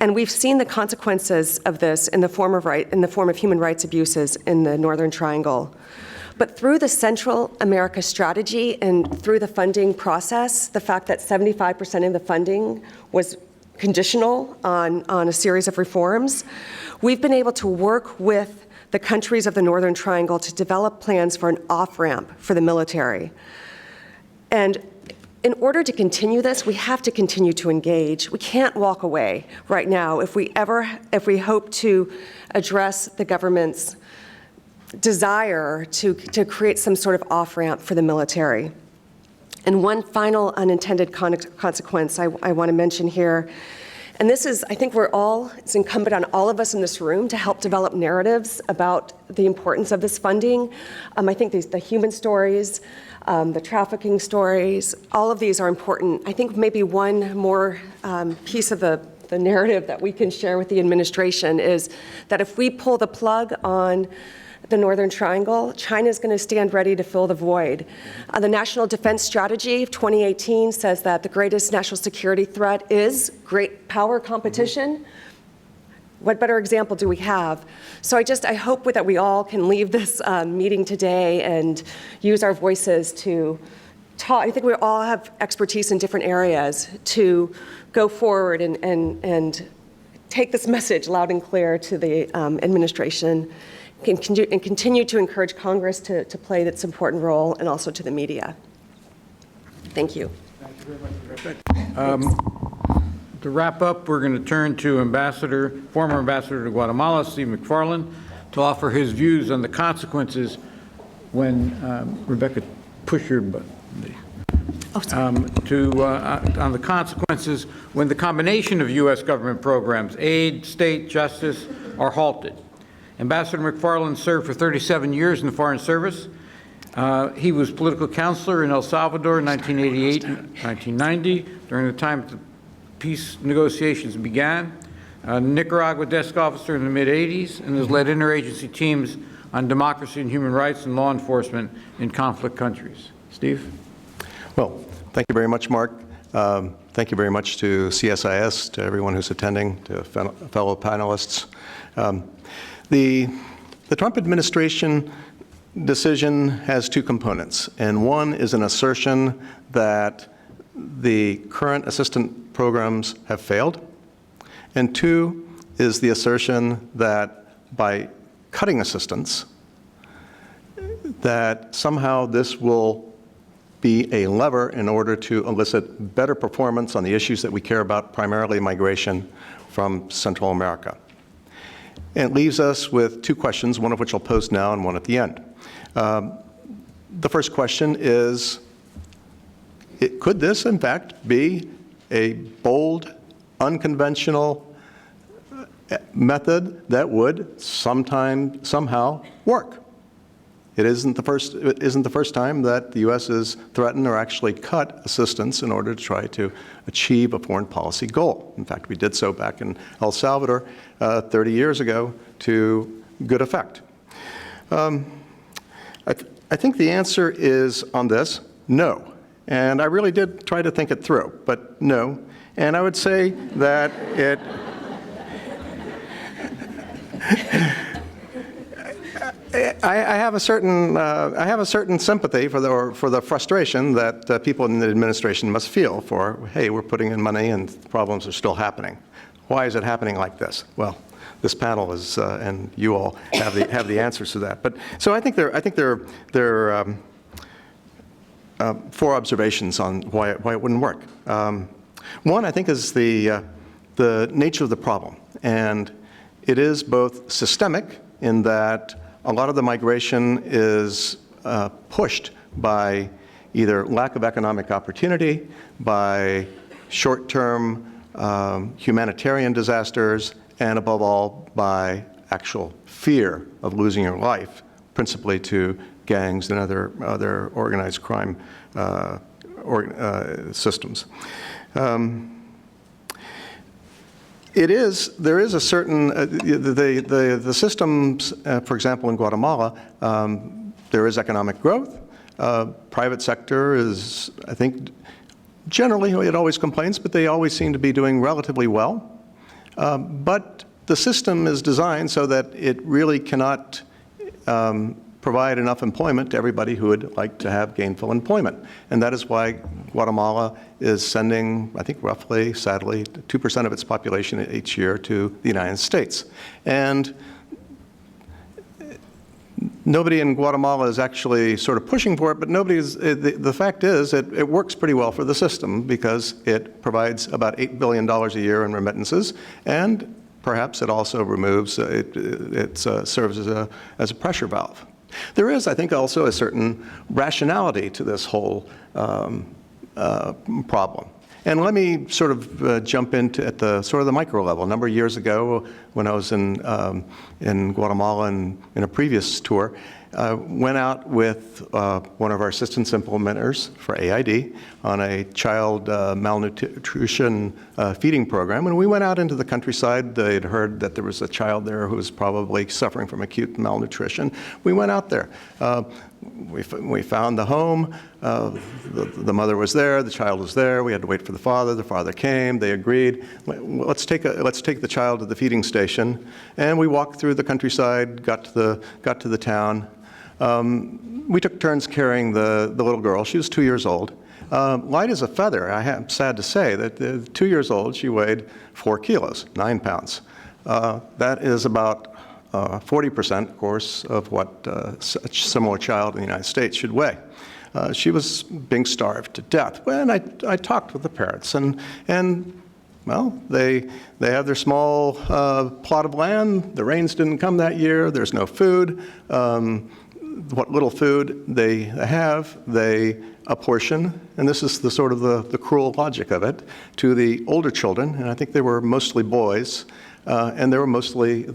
and we've seen the consequences of this in the form of human rights abuses in the Northern Triangle. But through the Central America strategy and through the funding process, the fact that 75% of the funding was conditional on a series of reforms, we've been able to work with the countries of the Northern Triangle to develop plans for an off-ramp for the military. And in order to continue this, we have to continue to engage. We can't walk away right now if we hope to address the government's desire to create some sort of off-ramp for the military. And one final unintended consequence I want to mention here, and this is, I think it's incumbent on all of us in this room to help develop narratives about the importance of this funding. I think the human stories, the trafficking stories, all of these are important. I think maybe one more piece of the narrative that we can share with the administration is that if we pull the plug on the Northern Triangle, China's going to stand ready to fill the void. The National Defense Strategy of 2018 says that the greatest national security threat is great power competition. What better example do we have? So I hope that we all can leave this meeting today and use our voices to talk. I think we all have expertise in different areas to go forward and take this message loud and clear to the administration and continue to encourage Congress to play this important role, and also to the media. Thank you. Thank you very much. To wrap up, we're going to turn to former Ambassador to Guatemala, Steve Mcfarland, to offer his views on the consequences when, Rebecca, push your button. On the consequences when the combination of U.S. government programs, aid, state, justice, are halted. Ambassador Mcfarland served for 37 years in the Foreign Service. He was political counselor in El Salvador in 1988 and 1990, during the time the peace negotiations began. Nicaragua desk officer in the mid-'80s, and has led interagency teams on democracy and human rights and law enforcement in conflict countries. Steve? Well, thank you very much, Mark. Thank you very much to CSIS, to everyone who's attending, to fellow panelists. The Trump administration decision has two components, and one is an assertion that the current assistant programs have failed, and two is the assertion that by cutting assistance, that somehow this will be a lever in order to elicit better performance on the issues that we care about, primarily migration from Central America. And it leaves us with two questions, one of which I'll pose now and one at the end. The first question is, could this, in fact, be a bold, unconventional method that would somehow work? It isn't the first time that the U.S. has threatened or actually cut assistance in order to try to achieve a foreign policy goal. In fact, we did so back in El Salvador 30 years ago to good effect. I think the answer is on this, no. And I really did try to think it through, but no. And I would say that it I have a certain sympathy for the frustration that people in the administration must feel for, hey, we're putting in money and problems are still happening. Why is it happening like this? Well, this panel is, and you all have the answers to that. But so I think there are 4 observations on why it wouldn't work. One, I think, is the nature of the problem, and it is both systemic in that a lot of the migration is pushed by either lack of economic opportunity, by short-term humanitarian disasters, and above all, by actual fear of losing your life, principally to gangs and other organized crime systems. There is a certain, the systems, for example, in Guatemala, there is economic growth. Private sector is, I think, generally, it always complains, but they always seem to be doing relatively well. But the system is designed so that it really cannot provide enough employment to everybody who would like to have gainful employment. And that is why Guatemala is sending, I think roughly, sadly, 2% of its population each year to the United States. And nobody in Guatemala is actually sort of pushing for it, but the fact is it works pretty well for the system because it provides about $8 billion a year in remittances, and perhaps it also removes, it serves as a pressure valve. There is, I think, also a certain rationality to this whole problem. And let me sort of jump into at the sort of the micro level. A number of years ago, when I was in Guatemala in a previous tour, went out with one of our assistance implementers for AID on a child malnutrition feeding program. And we went out into the countryside. They had heard that there was a child there who was probably suffering from acute malnutrition. We went out there. We found the home. The mother was there. The child was there. We had to wait for the father. The father came. They agreed. Let's take the child to the feeding station. And we walked through the countryside. Got to the town. We took turns carrying the little girl. She was 2 years old. Light as a feather. I'm sad to say that at 2 years old, she weighed 4 kilos, 9 pounds. That is about 40%, of course, of what a similar child in the United States should weigh. She was being starved to death. And I talked with the parents, and well, they have their small plot of land. The rains didn't come that year. There's no food. What little food they have, they apportion, and this is the sort of the cruel logic of it, to the older children, and I think they were mostly boys, and they were mostly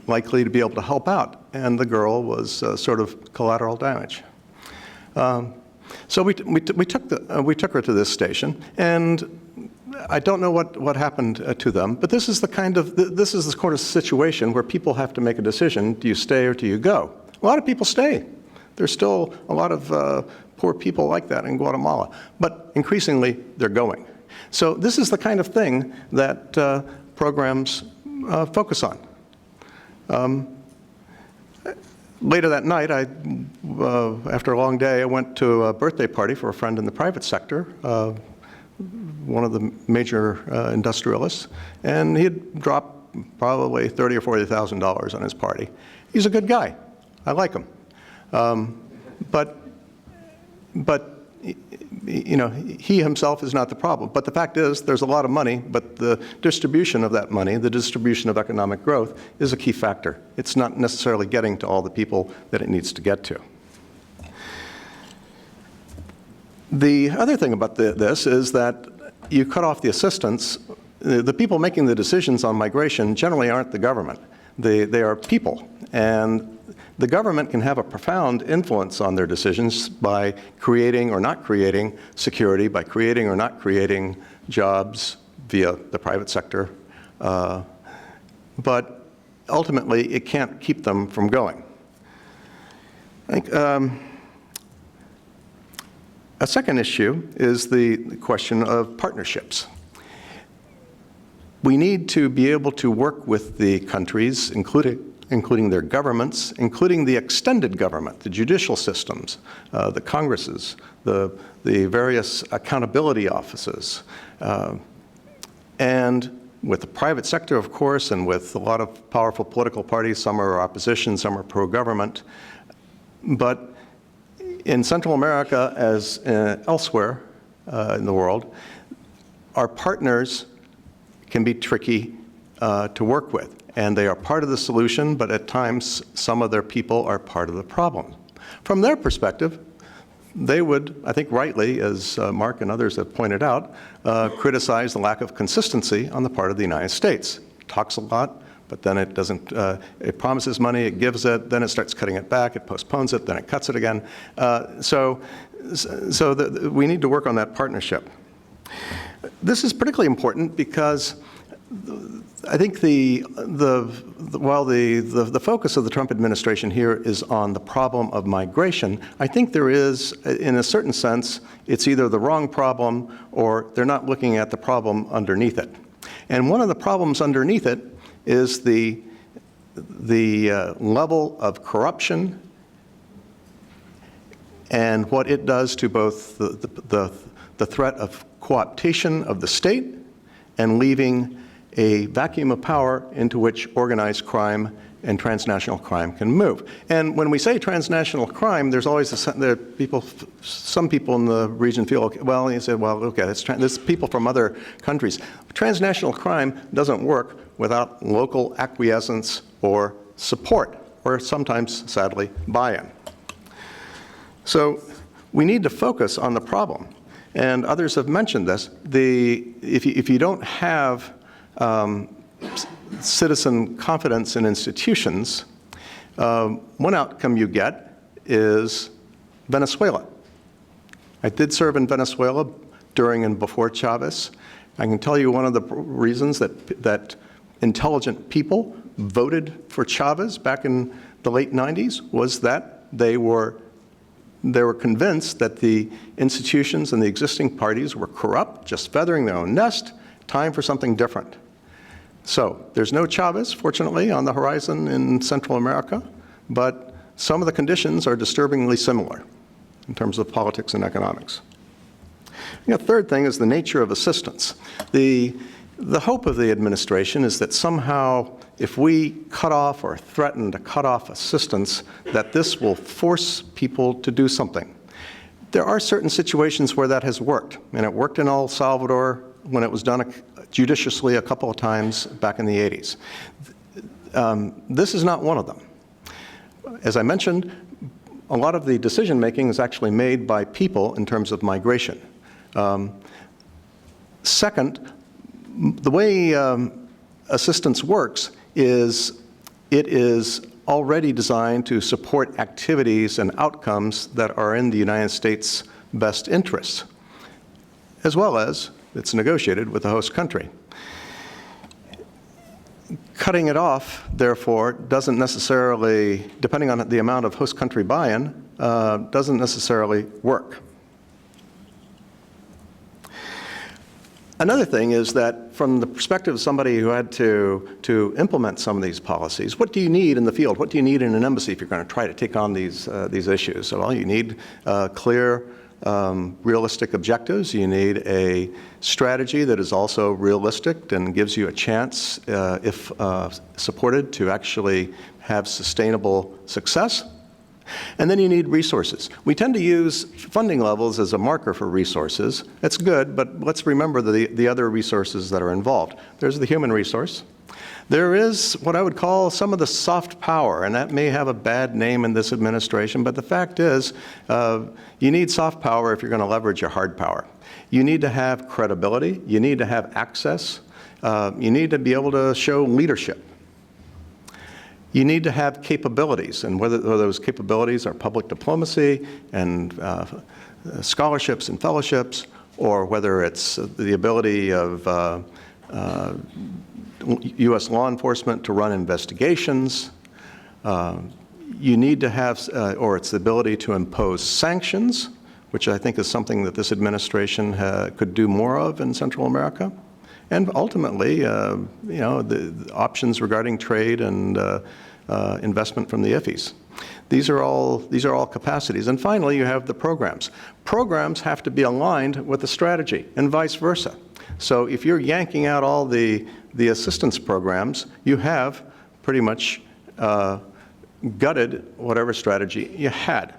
likely to be able to help out, and the girl was sort of collateral damage. So we took her to this station, and I don't know what happened to them, but this is the sort of situation where people have to make a decision: do you stay or do you go? A lot of people stay. There's still a lot of poor people like that in Guatemala, but increasingly they're going. So this is the kind of thing that programs focus on. Later that night, after a long day, I went to a birthday party for a friend in the private sector, one of the major industrialists, and he had dropped probably $30,000 or $40,000 on his party. He's a good guy. I like him. But you know, he himself is not the problem. But the fact is, there's a lot of money, but the distribution of that money, the distribution of economic growth, is a key factor. It's not necessarily getting to all the people that it needs to get to. The other thing about this is that you cut off the assistance. The people making the decisions on migration generally aren't the government. They are people. And the government can have a profound influence on their decisions by creating or not creating security, by creating or not creating jobs via the private sector. But ultimately, it can't keep them from going. I think a second issue is the question of partnerships. We need to be able to work with the countries, including their governments, including the extended government, the judicial systems, the Congresses, the various accountability offices, and with the private sector, of course, and with a lot of powerful political parties. Some are opposition, some are pro-government. But in Central America, as elsewhere in the world, our partners can be tricky to work with. And they are part of the solution, but at times, some of their people are part of the problem. From their perspective, they would, I think rightly, as Mark and others have pointed out, criticize the lack of consistency on the part of the United States. It talks a lot, but then it doesn't, it promises money, it gives it, then it starts cutting it back, it postpones it, then it cuts it again. So we need to work on that partnership. This is particularly important because I think while the focus of the Trump administration here is on the problem of migration, I think there is, in a certain sense, it's either the wrong problem or they're not looking at the problem underneath it. And one of the problems underneath it is the level of corruption and what it does to both the threat of co-optation of the state and leaving a vacuum of power into which organized crime and transnational crime can move. And when we say transnational crime, there's always some people in the region feel, okay, well, you say, well, okay, there's people from other countries. Transnational crime doesn't work without local acquiescence or support, or sometimes, sadly, buy-in. So we need to focus on the problem. And others have mentioned this. If you don't have citizen confidence in institutions, one outcome you get is Venezuela. I did serve in Venezuela during and before Chavez. I can tell you one of the reasons that intelligent people voted for Chavez back in the late 90s was that they were convinced that the institutions and the existing parties were corrupt, just feathering their own nest, time for something different. So there's no Chavez, fortunately, on the horizon in Central America, but some of the conditions are disturbingly similar in terms of politics and economics. The third thing is the nature of assistance. The hope of the administration is that somehow if we cut off or threaten to cut off assistance, that this will force people to do something. There are certain situations where that has worked, and it worked in El Salvador when it was done judiciously a couple of times back in the 80s. This is not one of them. As I mentioned, a lot of the decision-making is actually made by people in terms of migration. Second, the way assistance works is it is already designed to support activities and outcomes that are in the United States' best interests, as well as it's negotiated with the host country. Cutting it off, therefore, doesn't necessarily, depending on the amount of host country buy-in, doesn't necessarily work. Another thing is that from the perspective of somebody who had to implement some of these policies, what do you need in the field? What do you need in an embassy if you're going to try to take on these issues? So, well, you need clear, realistic objectives. You need a strategy that is also realistic and gives you a chance, if supported, to actually have sustainable success. And then you need resources. We tend to use funding levels as a marker for resources. That's good, but let's remember the other resources that are involved. There's the human resource. There is what I would call some of the soft power, and that may have a bad name in this administration, but the fact is you need soft power if you're going to leverage your hard power. You need to have credibility. You need to have access. You need to be able to show leadership. You need to have capabilities, and whether those capabilities are public diplomacy and scholarships and fellowships, or whether it's the ability of U.S. law enforcement to run investigations. You need to have, or it's the ability to impose sanctions, which I think is something that this administration could do more of in Central America. And ultimately, the options regarding trade and investment from the IFIs. These are all capacities. And finally, you have the programs. Programs have to be aligned with the strategy, and vice versa. So if you're yanking out all the assistance programs, you have pretty much gutted whatever strategy you had.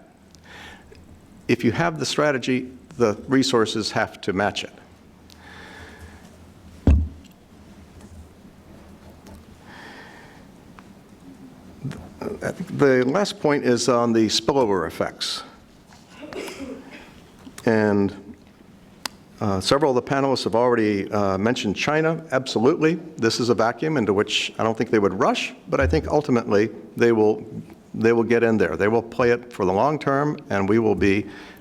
If you have the strategy, the resources have to match it. The last point is on the spillover effects. And several of the panelists have already mentioned China. Absolutely. This is a vacuum into which I don't think they would rush, but I think ultimately they will get in there. They will play it for the long term, and we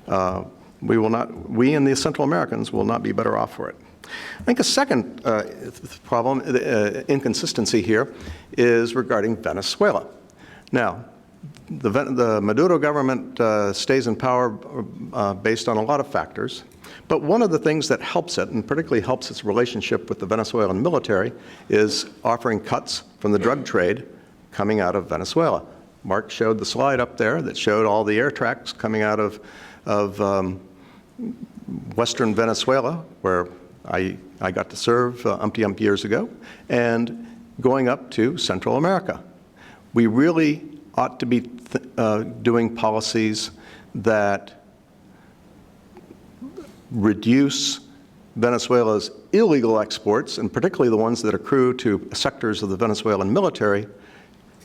and the Central Americans will not be better off for it. I think a second problem, inconsistency here, is regarding Venezuela. Now, the Maduro government stays in power based on a lot of factors, but one of the things that helps it, and particularly helps its relationship with the Venezuelan military, is offering cuts from the drug trade coming out of Venezuela. Mark showed the slide up there that showed all the air tracks coming out of western Venezuela, where I got to serve umpty years ago, and going up to Central America. We really ought to be doing policies that reduce Venezuela's illegal exports, and particularly the ones that accrue to sectors of the Venezuelan military,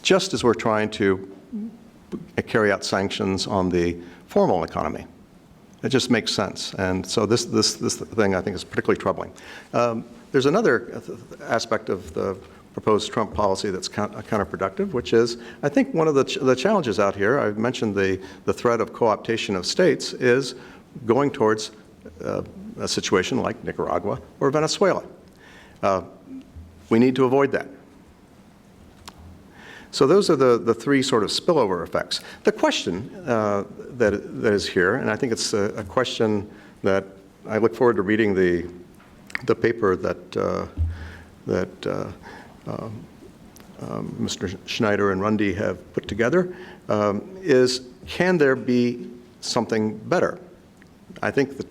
just as we're trying to carry out sanctions on the formal economy. It just makes sense. And so this thing I think is particularly troubling. There's another aspect of the proposed Trump policy that's counterproductive, which is, I think one of the challenges out here, I've mentioned the threat of co-optation of states, is going towards a situation like Nicaragua or Venezuela. We need to avoid that. So those are the three sort of spillover effects. The question that is here, and I think it's a question that I look forward to reading the paper that Mr. Schneider and Rundy have put together, is can there be something better? I think that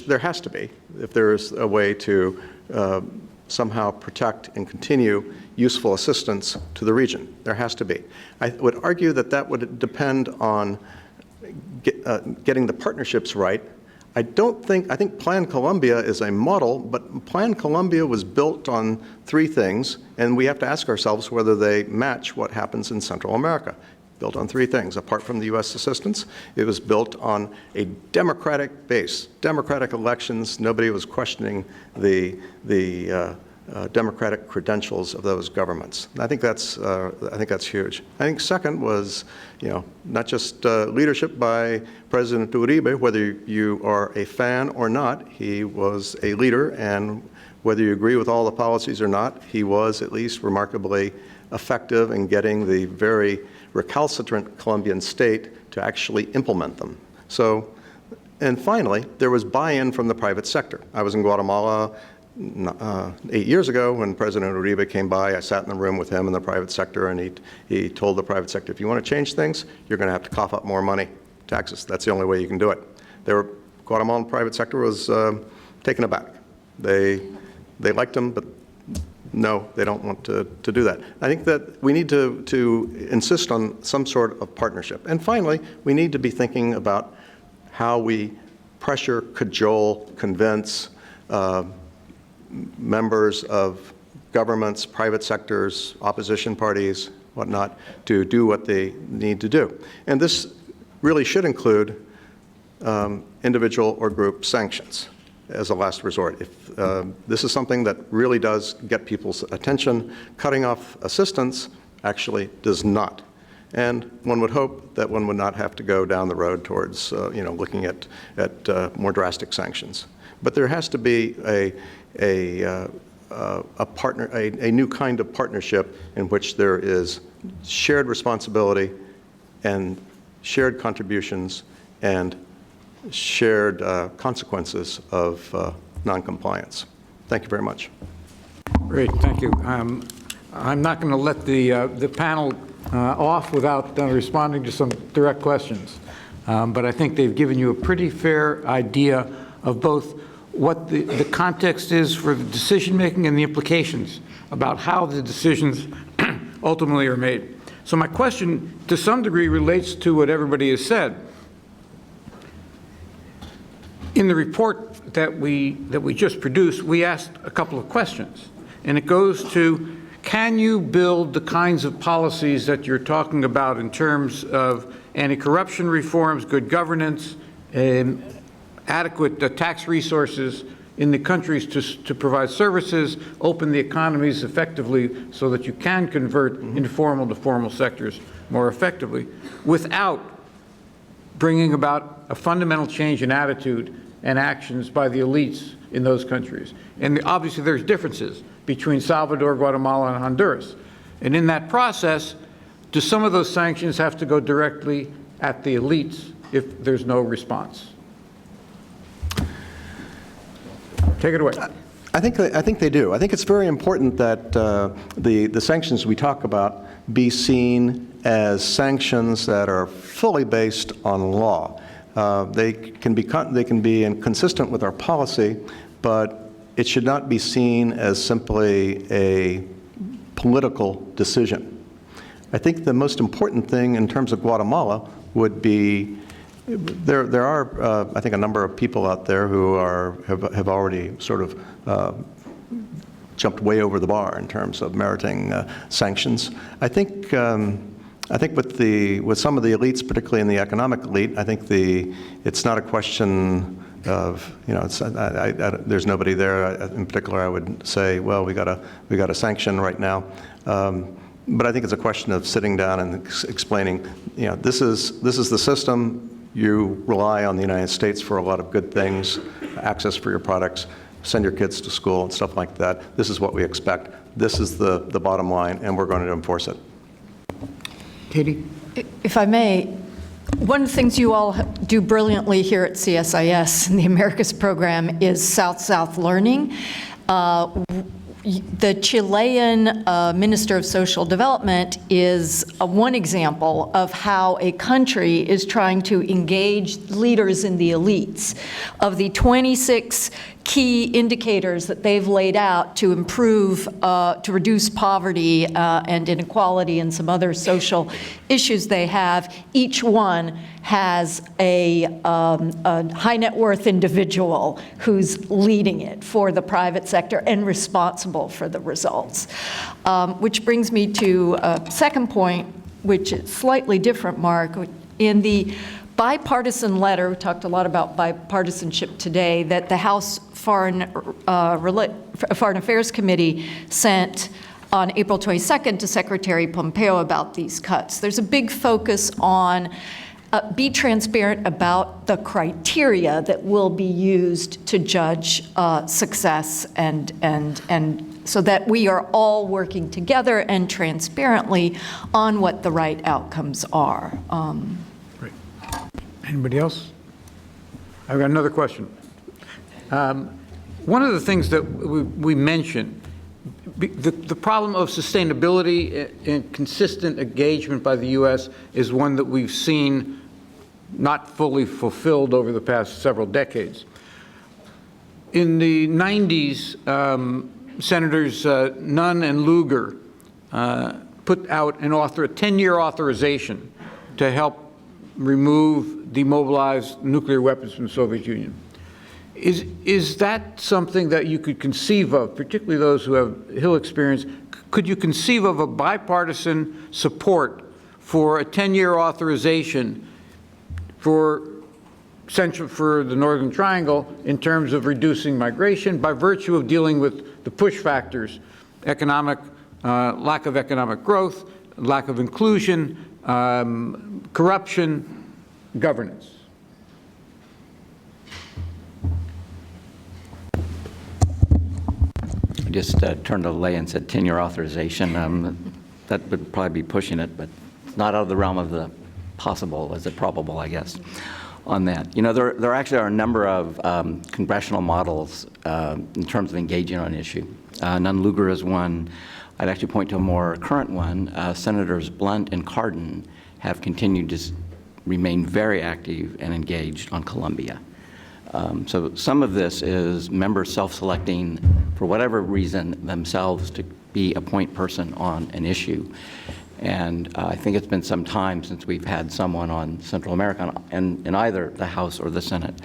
there has to be, if there is a way to somehow protect and continue useful assistance to the region. There has to be. I would argue that would depend on getting the partnerships right. I think Plan Colombia is a model, but Plan Colombia was built on three things, and we have to ask ourselves whether they match what happens in Central America. Built on three things. Apart from the U.S. assistance, it was built on a democratic base, democratic elections. Nobody was questioning the democratic credentials of those governments. I think that's huge. I think second was, not just leadership by President Uribe. Whether you are a fan or not, he was a leader, and whether you agree with all the policies or not, he was at least remarkably effective in getting the very recalcitrant Colombian state to actually implement them. So, and finally, there was buy-in from the private sector. I was in Guatemala 8 years ago when President Uribe came by. I sat in the room with him in the private sector, and he told the private sector, if you want to change things, you're going to have to cough up more money, taxes. That's the only way you can do it. Guatemalan private sector was taken aback. They liked him, but no, they don't want to do that. I think that we need to insist on some sort of partnership. And finally, we need to be thinking about how we pressure, cajole, convince members of governments, private sectors, opposition parties, whatnot, to do what they need to do. And this really should include individual or group sanctions as a last resort. If this is something that really does get people's attention, cutting off assistance, actually does not. And one would hope that one would not have to go down the road towards, looking at more drastic sanctions. But there has to be a new kind of partnership in which there is shared responsibility and shared contributions and shared consequences of noncompliance. Thank you very much. Great, thank you. I'm not going to let the panel off without responding to some direct questions. But I think they've given you a pretty fair idea of both what the context is for the decision-making and the implications about how the decisions ultimately are made. So my question, to some degree, relates to what everybody has said. In the report that we just produced, we asked a couple of questions, and it goes to, can you build the kinds of policies that you're talking about in terms of anti-corruption reforms, good governance, adequate tax resources in the countries to provide services, open the economies effectively so that you can convert informal to formal sectors more effectively, without bringing about a fundamental change in attitude and actions by the elites in those countries. And obviously there's differences between Salvador, Guatemala, and Honduras. And in that process, do some of those sanctions have to go directly at the elites if there's no response? Take it away. I think they do. I think it's very important that the sanctions we talk about be seen as sanctions that are fully based on law. They can be consistent with our policy, but it should not be seen as simply a political decision. I think the most important thing in terms of Guatemala would be there are, I think, a number of people out there who have already sort of jumped way over the bar in terms of meriting sanctions. I think with some of the elites, particularly in the economic elite, I think it's not a question of, there's nobody there in particular I would say, well, we got a sanction right now. But I think it's a question of sitting down and explaining, this is the system. You rely on the United States for a lot of good things, access for your products, send your kids to school and stuff like that. This is what we expect. This is the bottom line, and we're going to enforce it. Katie? If I may, one of the things you all do brilliantly here at CSIS in the Americas program is South-South learning. The Chilean Minister of Social Development is one example of how a country is trying to engage leaders in the elites. Of the 26 key indicators that they've laid out to improve, to reduce poverty and inequality and some other social issues they have, each one has a high net worth individual who's leading it for the private sector and responsible for the results. Which brings me to a second point, which is slightly different, Mark. In the bipartisan letter, we talked a lot about bipartisanship today, that the House Foreign Affairs Committee sent on April 22nd to Secretary Pompeo about these cuts. There's a big focus on be transparent about the criteria that will be used to judge success and so that we are all working together and transparently on what the right outcomes are. Great. Anybody else? I've got another question. One of the things that we mentioned, the problem of sustainability and consistent engagement by the U.S. is one that we've seen not fully fulfilled over the past several decades. In the 90s, Senators Nunn and Lugar put out a 10-year authorization to help remove demobilized nuclear weapons from the Soviet Union. Is that something that you could conceive of, particularly those who have Hill experience? Could you conceive of a bipartisan support for a 10-year authorization for the Northern Triangle in terms of reducing migration by virtue of dealing with the push factors, lack of economic growth, lack of inclusion, corruption, governance. I just turned to Leigh and said tenure authorization. That would probably be pushing it, but it's not out of the realm of the possible, as it probable, I guess, on that. You know, there actually are a number of congressional models in terms of engaging on an issue. Nunn-Lugar is one. I'd actually point to a more current one. Senators Blunt and Cardin have continued to remain very active and engaged on Colombia. So some of this is members self-selecting, for whatever reason, themselves to be a point person on an issue. And I think it's been some time since we've had someone on Central America in either the House or the Senate.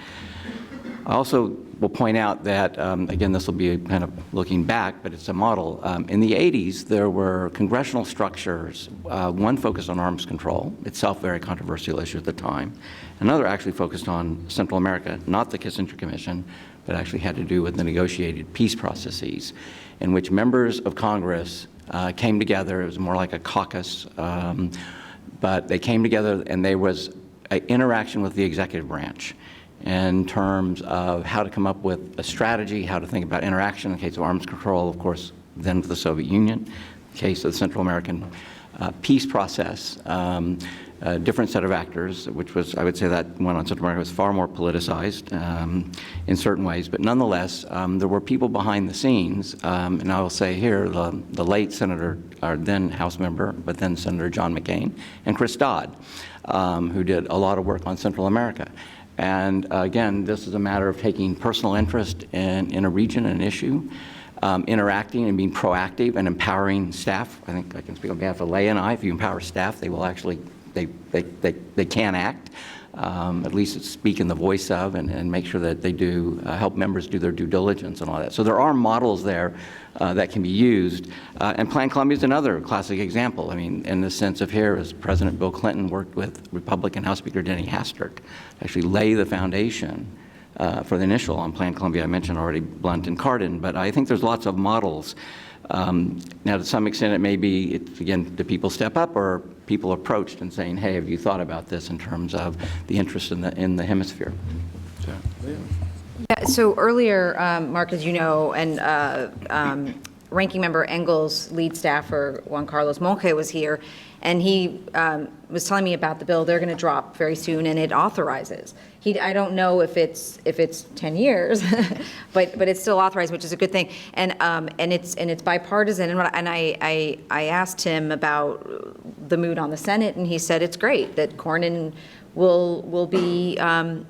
I also will point out that, again, this will be kind of looking back, but it's a model. In the 80s, there were congressional structures, one focused on arms control, itself a very controversial issue at the time. Another actually focused on Central America, not the Kissinger Commission, but actually had to do with the negotiated peace processes, in which members of Congress came together. It was more like a caucus, but they came together and there was an interaction with the executive branch in terms of how to come up with a strategy, how to think about interaction in the case of arms control, of course, then with the Soviet Union, in the case of the Central American peace process, a different set of actors, which was, I would say that one on Central America was far more politicized in certain ways, but nonetheless, there were people behind the scenes, and I will say here, the late Senator, or then House member, but then Senator John McCain, and Chris Dodd, who did a lot of work on Central America. And again, this is a matter of taking personal interest in a region, an issue, interacting and being proactive and empowering staff. I think I can speak on behalf of Leigh and I. If you empower staff, they will actually, they can act, at least speak in the voice of and make sure that they do help members do their due diligence and all that. So there are models there that can be used. And Plan Colombia is another classic example. I mean, in the sense of here, as President Bill Clinton worked with Republican House Speaker Denny Hastert to actually lay the foundation for the initial on Plan Colombia. I mentioned already Blunt and Cardin, but I think there's lots of models. Now, to some extent, it may be, again, do people step up or people approached and saying, hey, have you thought about this in terms of the interest in the hemisphere? So, yeah. Yeah, so earlier, Mark, as you know, and Ranking Member Engel's lead staffer, Juan Carlos Monge, was here, and he was telling me about the bill they're going to drop very soon, and it authorizes. I don't know if it's 10 years, but it's still authorized, which is a good thing, and it's bipartisan. And I asked him about the mood on the Senate, and he said it's great that Cornyn will be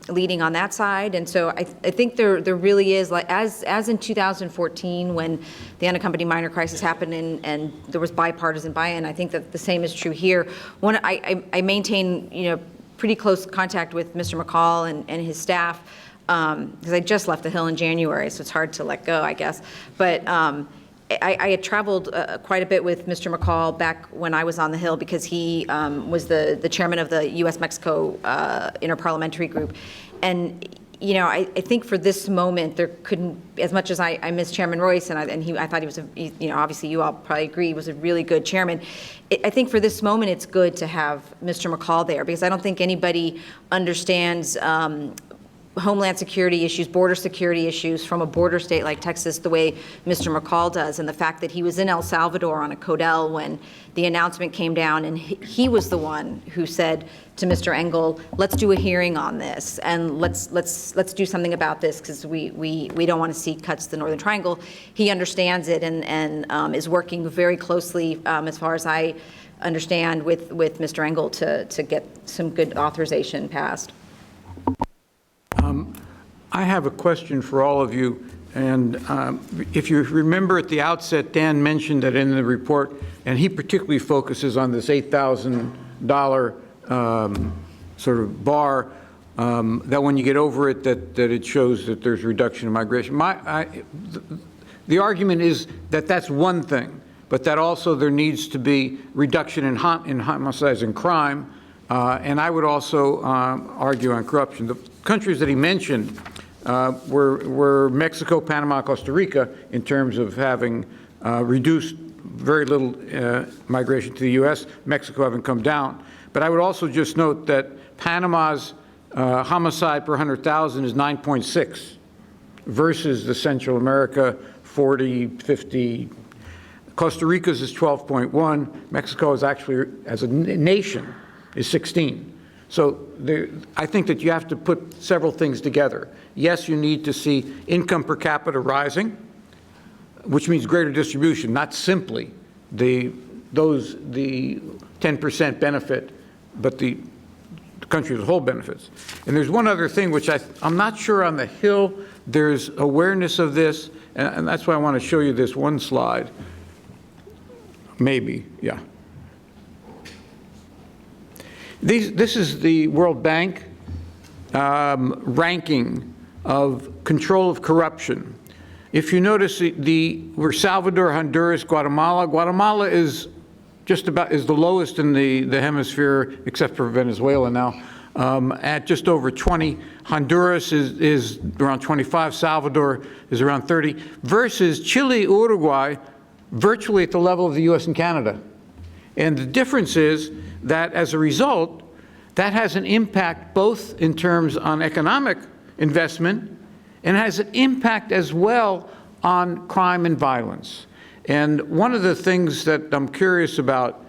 leading on that side. And so I think there really is, like as in 2014 when the unaccompanied minor crisis happened and there was bipartisan buy-in, I think that the same is true here. I maintain pretty close contact with Mr. McCall and his staff because I just left the Hill in January, so it's hard to let go, I guess. But I had traveled quite a bit with Mr. McCall back when I was on the Hill because he was the chairman of the U.S.-Mexico Interparliamentary Group. And, I think for this moment, there couldn't, as much as I miss Chairman Royce, and I thought he was, obviously you all probably agree, he was a really good chairman. I think for this moment, it's good to have Mr. McCall there because I don't think anybody understands Homeland security issues, border security issues from a border state like Texas the way Mr. McCall does, and the fact that he was in El Salvador on a Codel when the announcement came down, and he was the one who said to Mr. Engel, let's do a hearing on this, and let's do something about this because we don't want to see cuts to the Northern Triangle. He understands it and is working very closely, as far as I understand, with Mr. Engel to get some good authorization passed. I have a question for all of you, and if you remember at the outset, Dan mentioned that in the report, and he particularly focuses on this $8,000 sort of bar, that when you get over it, that it shows that there's reduction in migration. The argument is that that's one thing, but that also there needs to be reduction in homicides and crime, and I would also argue on corruption. The countries that he mentioned were Mexico, Panama, Costa Rica in terms of having reduced very little migration to the U.S., Mexico having come down. But I would also just note that Panama's homicide per 100,000 is 9.6 versus the Central America 40, 50. Costa Rica's is 12.1. Mexico is actually, as a nation, is 16. So I think that you have to put several things together. Yes, you need to see income per capita rising, which means greater distribution, not simply the 10% benefit, but the country as a whole benefits. And there's one other thing which I'm not sure on the Hill there's awareness of this, and that's why I want to show you this one slide. Maybe, yeah. This is the World Bank ranking of control of corruption. If you notice, we're Salvador, Honduras, Guatemala. Guatemala is just about the lowest in the hemisphere, except for Venezuela now, at just over 20. Honduras is around 25. Salvador is around 30, versus Chile, Uruguay, virtually at the level of the U.S. and Canada. And the difference is that as a result, that has an impact both in terms on economic investment and has an impact as well on crime and violence. And one of the things that I'm curious about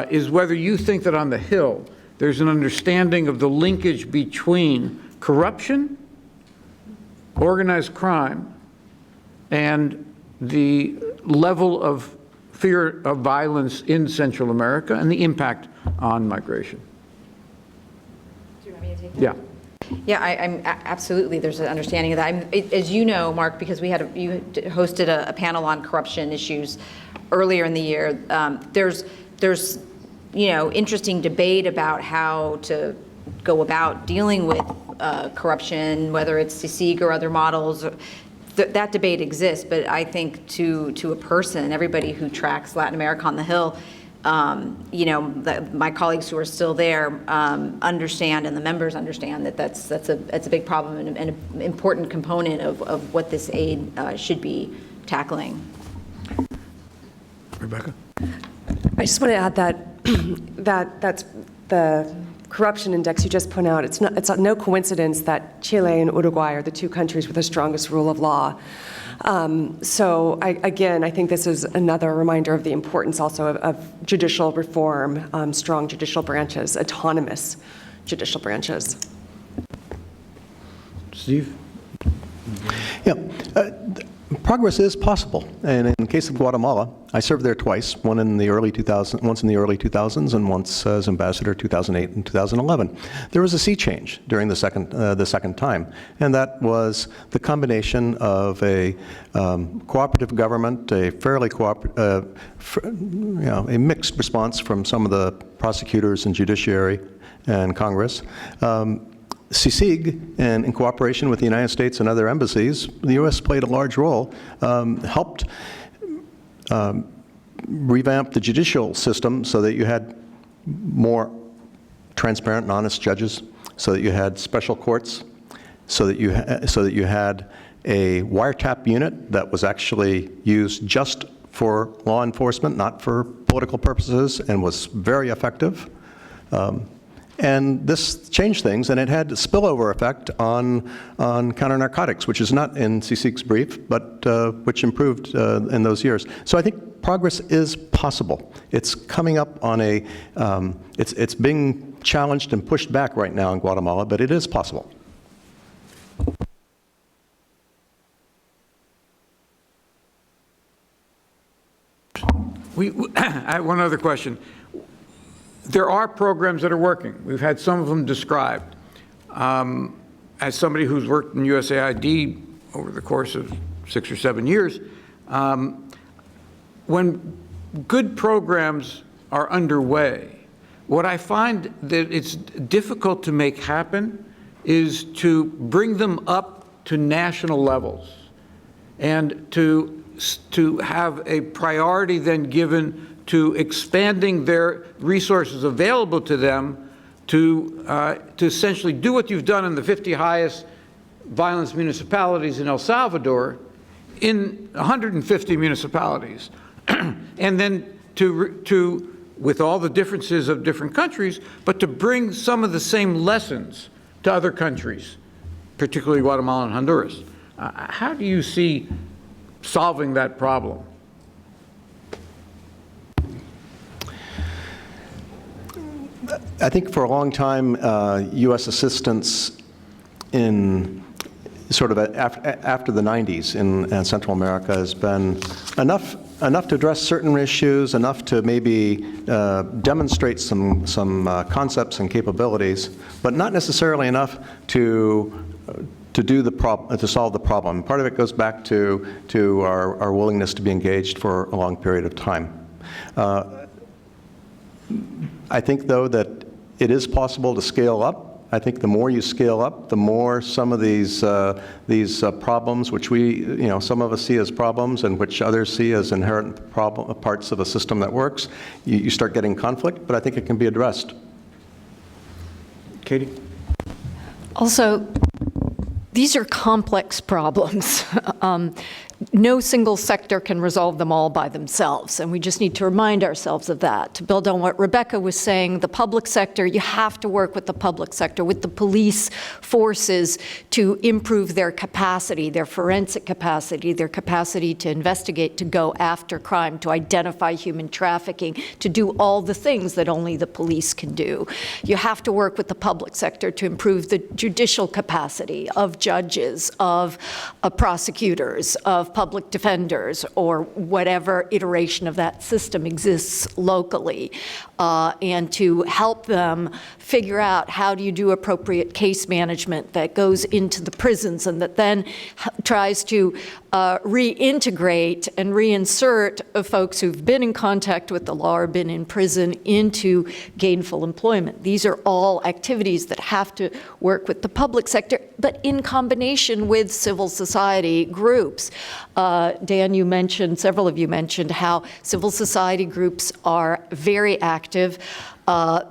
is whether you think that on the Hill there's an understanding of the linkage between corruption, organized crime, and the level of fear of violence in Central America and the impact on migration. Do you want me to take that? Yeah. Yeah, I'm absolutely. There's an understanding of that. As you know, Mark, because you hosted a panel on corruption issues earlier in the year. There's interesting debate about how to go about dealing with corruption, whether it's CSIS or other models. That debate exists, but I think to a person, everybody who tracks Latin America on the Hill, my colleagues who are still there understand, and the members understand that that's a big problem and an important component of what this aid should be tackling. Rebecca? I just want to add that that's the corruption index you just put out. It's no coincidence that Chile and Uruguay are the two countries with the strongest rule of law. So I think this is another reminder of the importance also of judicial reform, strong judicial branches, autonomous judicial branches. Steve? Yeah. Progress is possible, and in the case of Guatemala, I served there twice, once in the early 2000s and once as ambassador 2008 and 2011. There was a sea change during the second time, and that was the combination of a cooperative government, a fairly a mixed response from some of the prosecutors and judiciary and Congress. CSIS, and in cooperation with the United States and other embassies, the U.S. played a large role, helped revamp the judicial system so that you had more transparent and honest judges, so that you had special courts, so that you had a wiretap unit that was actually used just for law enforcement, not for political purposes, and was very effective. And this changed things, and it had a spillover effect on counter-narcotics, which is not in CSIS brief, but which improved in those years. So I think progress is possible. It's coming up on it's being challenged and pushed back right now in Guatemala, but it is possible. I have one other question. There are programs that are working. We've had some of them described. As somebody who's worked in USAID over the course of 6 or 7 years, when good programs are underway, what I find that it's difficult to make happen is to bring them up to national levels and to have a priority then given to expanding their resources available to them to essentially do what you've done in the 50 highest violence municipalities in El Salvador in 150 municipalities. and then with all the differences of different countries, but to bring some of the same lessons to other countries, particularly Guatemala and Honduras. How do you see solving that problem? I think for a long time, U.S. assistance in sort of after the 90s in Central America has been enough to address certain issues, enough to maybe demonstrate some concepts and capabilities, but not necessarily enough to solve the problem. Part of it goes back to our willingness to be engaged for a long period of time. I think, though, that it is possible to scale up. I think the more you scale up, the more some of these problems, which some of us see as problems and which others see as inherent parts of a system that works, you start getting conflict, but I think it can be addressed. Katie? Also, these are complex problems. No single sector can resolve them all by themselves, and we just need to remind ourselves of that. To build on what Rebecca was saying, the public sector, you have to work with the public sector, with the police forces to improve their capacity, their forensic capacity, their capacity to investigate, to go after crime, to identify human trafficking, to do all the things that only the police can do. You have to work with the public sector to improve the judicial capacity of judges, of prosecutors, of public defenders, or whatever iteration of that system exists locally, and to help them figure out how do you do appropriate case management that goes into the prisons and that then tries to reintegrate and reinsert folks who've been in contact with the law or been in prison into gainful employment. These are all activities that have to work with the public sector, but in combination with civil society groups. Dan, you mentioned, several of you mentioned how civil society groups are very active.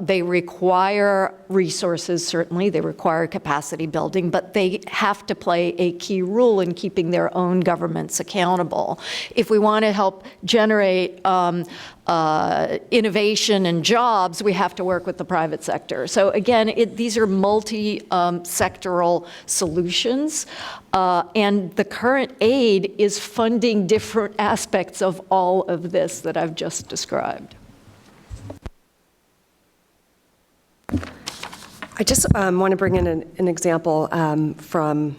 They require resources, certainly. They require capacity building, but they have to play a key role in keeping their own governments accountable. If we want to help generate innovation and jobs, we have to work with the private sector. So again, these are multi-sectoral solutions, and the current aid is funding different aspects of all of this that I've just described. I just want to bring in an example from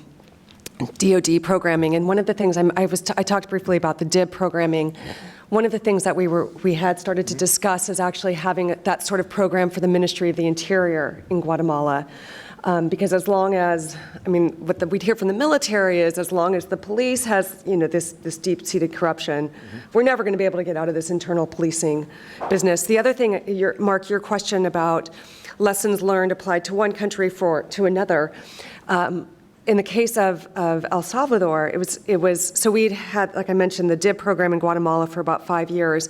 DoD programming, and one of the things I talked briefly about the DIB programming. One of the things that we had started to discuss is actually having that sort of program for the Ministry of the Interior in Guatemala, because as long as, what we'd hear from the military is as long as the police has, this deep-seated corruption, we're never going to be able to get out of this internal policing business. The other thing, Mark, your question about lessons learned applied to one country to another. In the case of El Salvador, it was so we'd had, like I mentioned, the DIB program in Guatemala for about 5 years.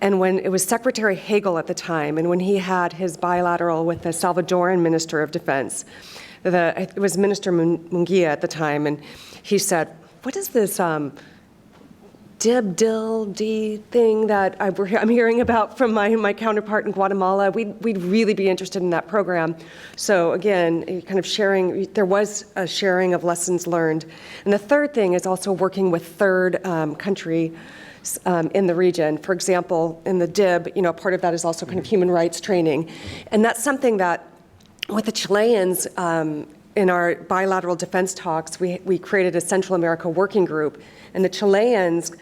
And when it was Secretary Hagel at the time, and when he had his bilateral with the Salvadoran Minister of Defense, it was Minister Munguia at the time, and he said, what is this DIB-DIL-D thing that I'm hearing about from my counterpart in Guatemala? We'd really be interested in that program. So again, kind of sharing, there was a sharing of lessons learned. And the third thing is also working with third country in the region. For example, in the DIB, part of that is also kind of human rights training. And that's something that with the Chileans, in our bilateral defense talks, we created a Central America working group. And the Chileans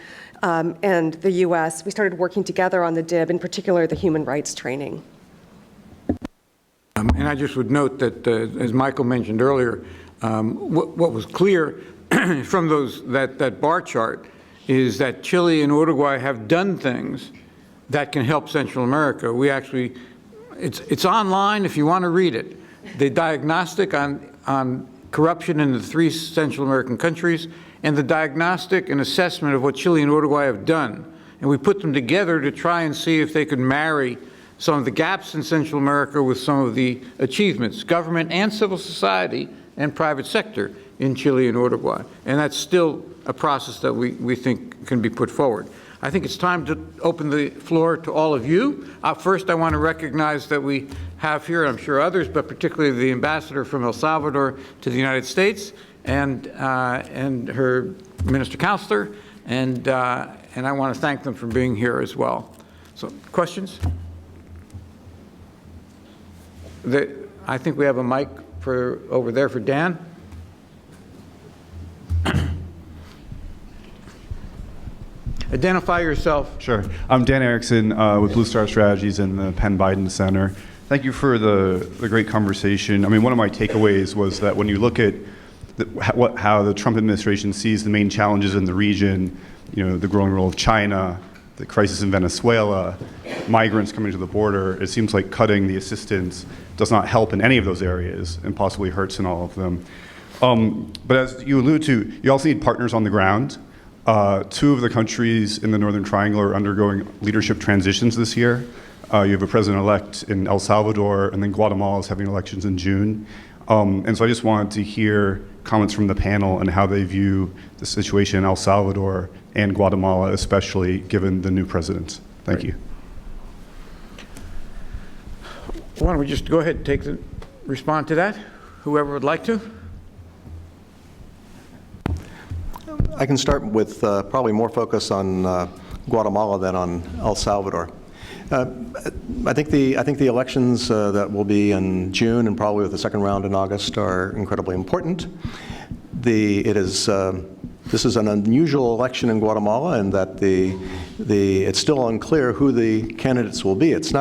and the U.S., we started working together on the DIB, in particular the human rights training. And I just would note that, as Michael mentioned earlier, what was clear from that bar chart is that Chile and Uruguay have done things that can help Central America. We actually, it's online if you want to read it. The diagnostic on corruption in the 3 Central American countries, and the diagnostic and assessment of what Chile and Uruguay have done. And we put them together to try and see if they could marry some of the gaps in Central America with some of the achievements, government and civil society and private sector in Chile and Uruguay. And that's still a process that we think can be put forward. I think it's time to open the floor to all of you. First, I want to recognize that we have here, I'm sure others, but particularly the ambassador from El Salvador to the United States and her minister counselor, and I want to thank them for being here as well. So, questions? I think we have a mic over there for Dan. Identify yourself. Sure. I'm Dan Erickson with Blue Star Strategies and the Penn Biden Center. Thank you for the great conversation. I mean, one of my takeaways was that when you look at how the Trump administration sees the main challenges in the region, the growing role of China, the crisis in Venezuela, migrants coming to the border, it seems like cutting the assistance does not help in any of those areas and possibly hurts in all of them. But as you allude to, you also need partners on the ground. Two of the countries in the Northern Triangle are undergoing leadership transitions this year. You have a president-elect in El Salvador, and then Guatemala is having elections in June. And so I just wanted to hear comments from the panel on how they view the situation in El Salvador and Guatemala, especially given the new presidents. Thank you. Why don't we just go ahead and respond to that? Whoever would like to. I can start with probably more focus on Guatemala than on El Salvador. I think the elections that will be in June and probably with the second round in August are incredibly important. This is an unusual election in Guatemala in that it's still unclear who the candidates will be. It's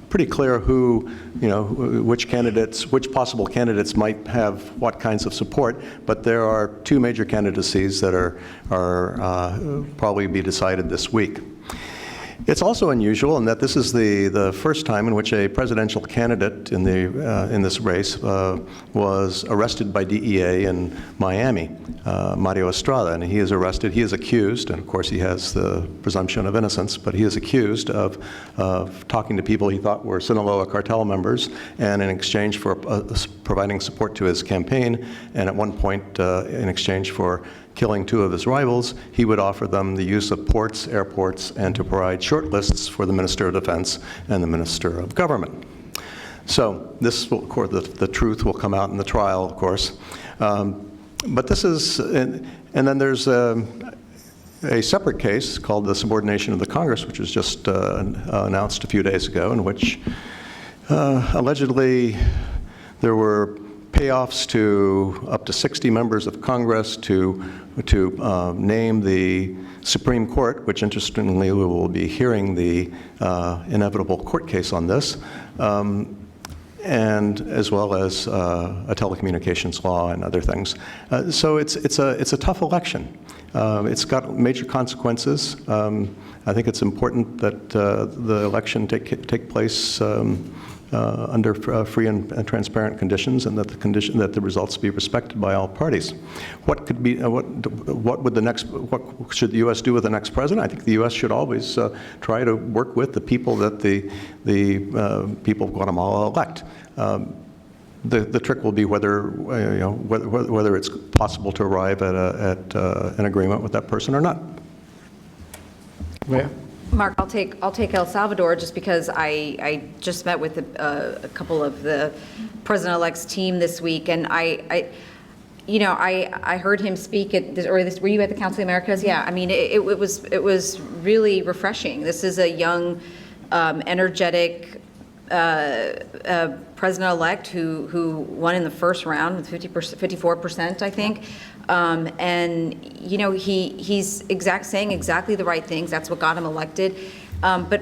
pretty clear which possible candidates might have what kinds of support, but there are two major candidacies that are probably be decided this week. It's also unusual in that this is the first time in which a presidential candidate in this race was arrested by DEA in Miami, Mario Estrada, and he is arrested. He is accused, and of course he has the presumption of innocence, but he is accused of talking to people he thought were Sinaloa cartel members, and in exchange for providing support to his campaign, and at one point in exchange for killing two of his rivals, he would offer them the use of ports, airports, and to provide short lists for the Minister of Defense and the Minister of Government. So this will, of course, the truth will come out in the trial, of course. But this is, and then there's a separate case called the Subordination of the Congress, which was just announced a few days ago, in which allegedly there were payoffs to up to 60 members of Congress to name the Supreme Court, which interestingly we will be hearing the inevitable court case on this, and as well as a telecommunications law and other things. So it's a tough election. It's got major consequences. I think it's important that the election take place under free and transparent conditions, and that the results be respected by all parties. What could be what should the U.S. do with the next president? I think the U.S. should always try to work with the people that the people of Guatemala elect. The trick will be whether it's possible to arrive at an agreement with that person or not. Yeah. Mark, I'll take El Salvador just because I just met with a couple of the president-elect's team this week, and I heard him speak at this, were you at the Council of Americas? Yeah, I mean, it was really refreshing. This is a young, energetic president-elect who won in the first round with 54%, I think. And he's saying exactly the right things. That's what got him elected. But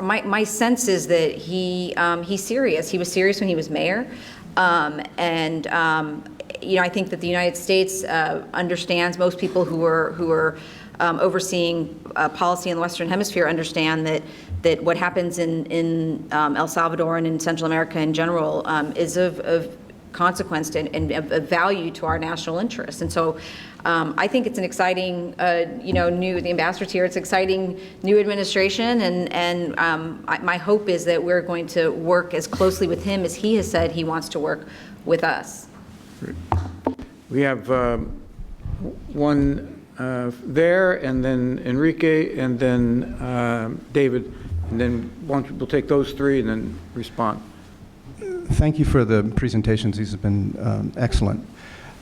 my sense is that he's serious. He was serious when he was mayor, and I think that the United States understands. Most people who are overseeing policy in the Western Hemisphere understand that what happens in El Salvador and in Central America in general is of consequence and of value to our national interests. And so I think it's an exciting, the ambassador's here, it's exciting new administration, and my hope is that we're going to work as closely with him as he has said he wants to work with us. We have one there, and then Enrique, and then David, and then we'll take those three and then respond. Thank you for the presentations. These have been excellent.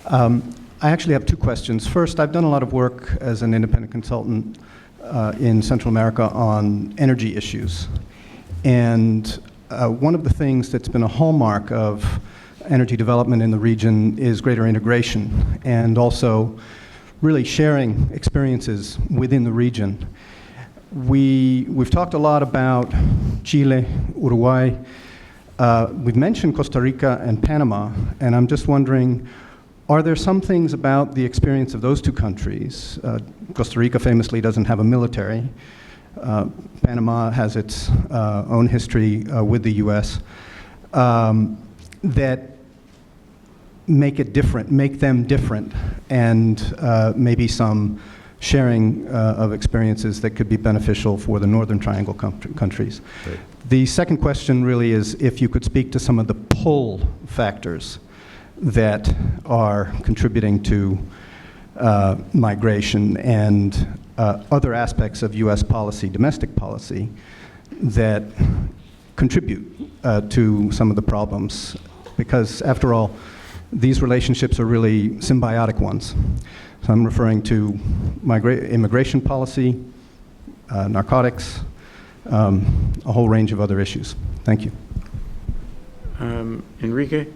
I actually have two questions. First, I've done a lot of work as an independent consultant in Central America on energy issues. And one of the things that's been a hallmark of energy development in the region is greater integration and also really sharing experiences within the region. We've talked a lot about Chile, Uruguay. We've mentioned Costa Rica and Panama, and I'm just wondering, are there some things about the experience of those two countries? Costa Rica famously doesn't have a military. Panama has its own history with the U.S. That make it different, make them different, and maybe some sharing of experiences that could be beneficial for the Northern Triangle countries. Right. The second question really is if you could speak to some of the pull factors that are contributing to migration and other aspects of U.S. policy, domestic policy, that contribute to some of the problems. Because after all, these relationships are really symbiotic ones. So I'm referring to immigration policy, narcotics, a whole range of other issues. Thank you. Enrique?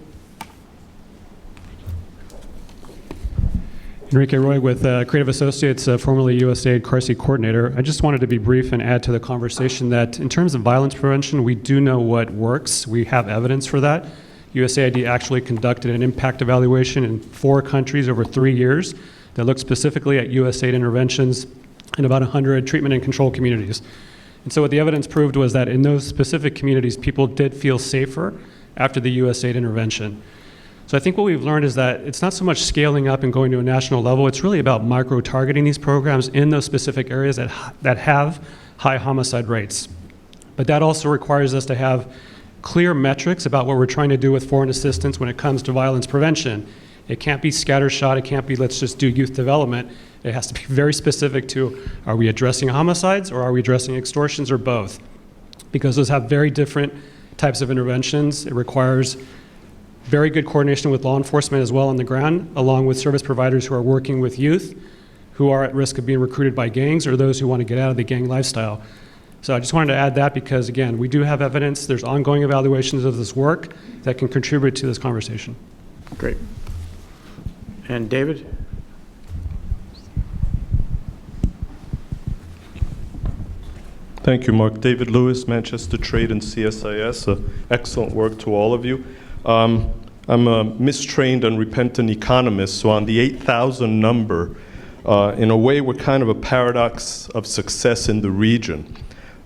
Enrique Roy with Creative Associates, formerly USAID CARSI coordinator. I just wanted to be brief and add to the conversation that in terms of violence prevention, we do know what works. We have evidence for that. USAID actually conducted an impact evaluation in 4 countries over 3 years that looked specifically at USAID interventions in about 100 treatment and control communities. And so what the evidence proved was that in those specific communities, people did feel safer after the USAID intervention. So I think what we've learned is that it's not so much scaling up and going to a national level, it's really about micro-targeting these programs in those specific areas that have high homicide rates. But that also requires us to have clear metrics about what we're trying to do with foreign assistance when it comes to violence prevention. It can't be scattershot, it can't be let's just do youth development. It has to be very specific to, are we addressing homicides or are we addressing extortions or both? Because those have very different types of interventions. It requires very good coordination with law enforcement as well on the ground, along with service providers who are working with youth who are at risk of being recruited by gangs or those who want to get out of the gang lifestyle. So I just wanted to add that because, again, we do have evidence. There's ongoing evaluations of this work that can contribute to this conversation. Great. And David? Thank you, Mark. David Lewis, Manchester Trade and CSIS. Excellent work to all of you. I'm a mistrained and repentant economist, so on the 8,000 number, in a way, we're kind of a paradox of success in the region.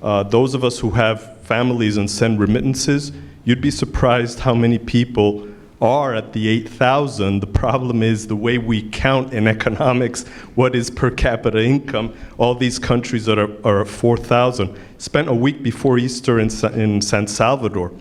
Those of us who have families and send remittances, you'd be surprised how many people are at the 8,000. The problem is the way we count in economics what is per capita income. All these countries that are 4,000. Spent a week before Easter in San Salvador.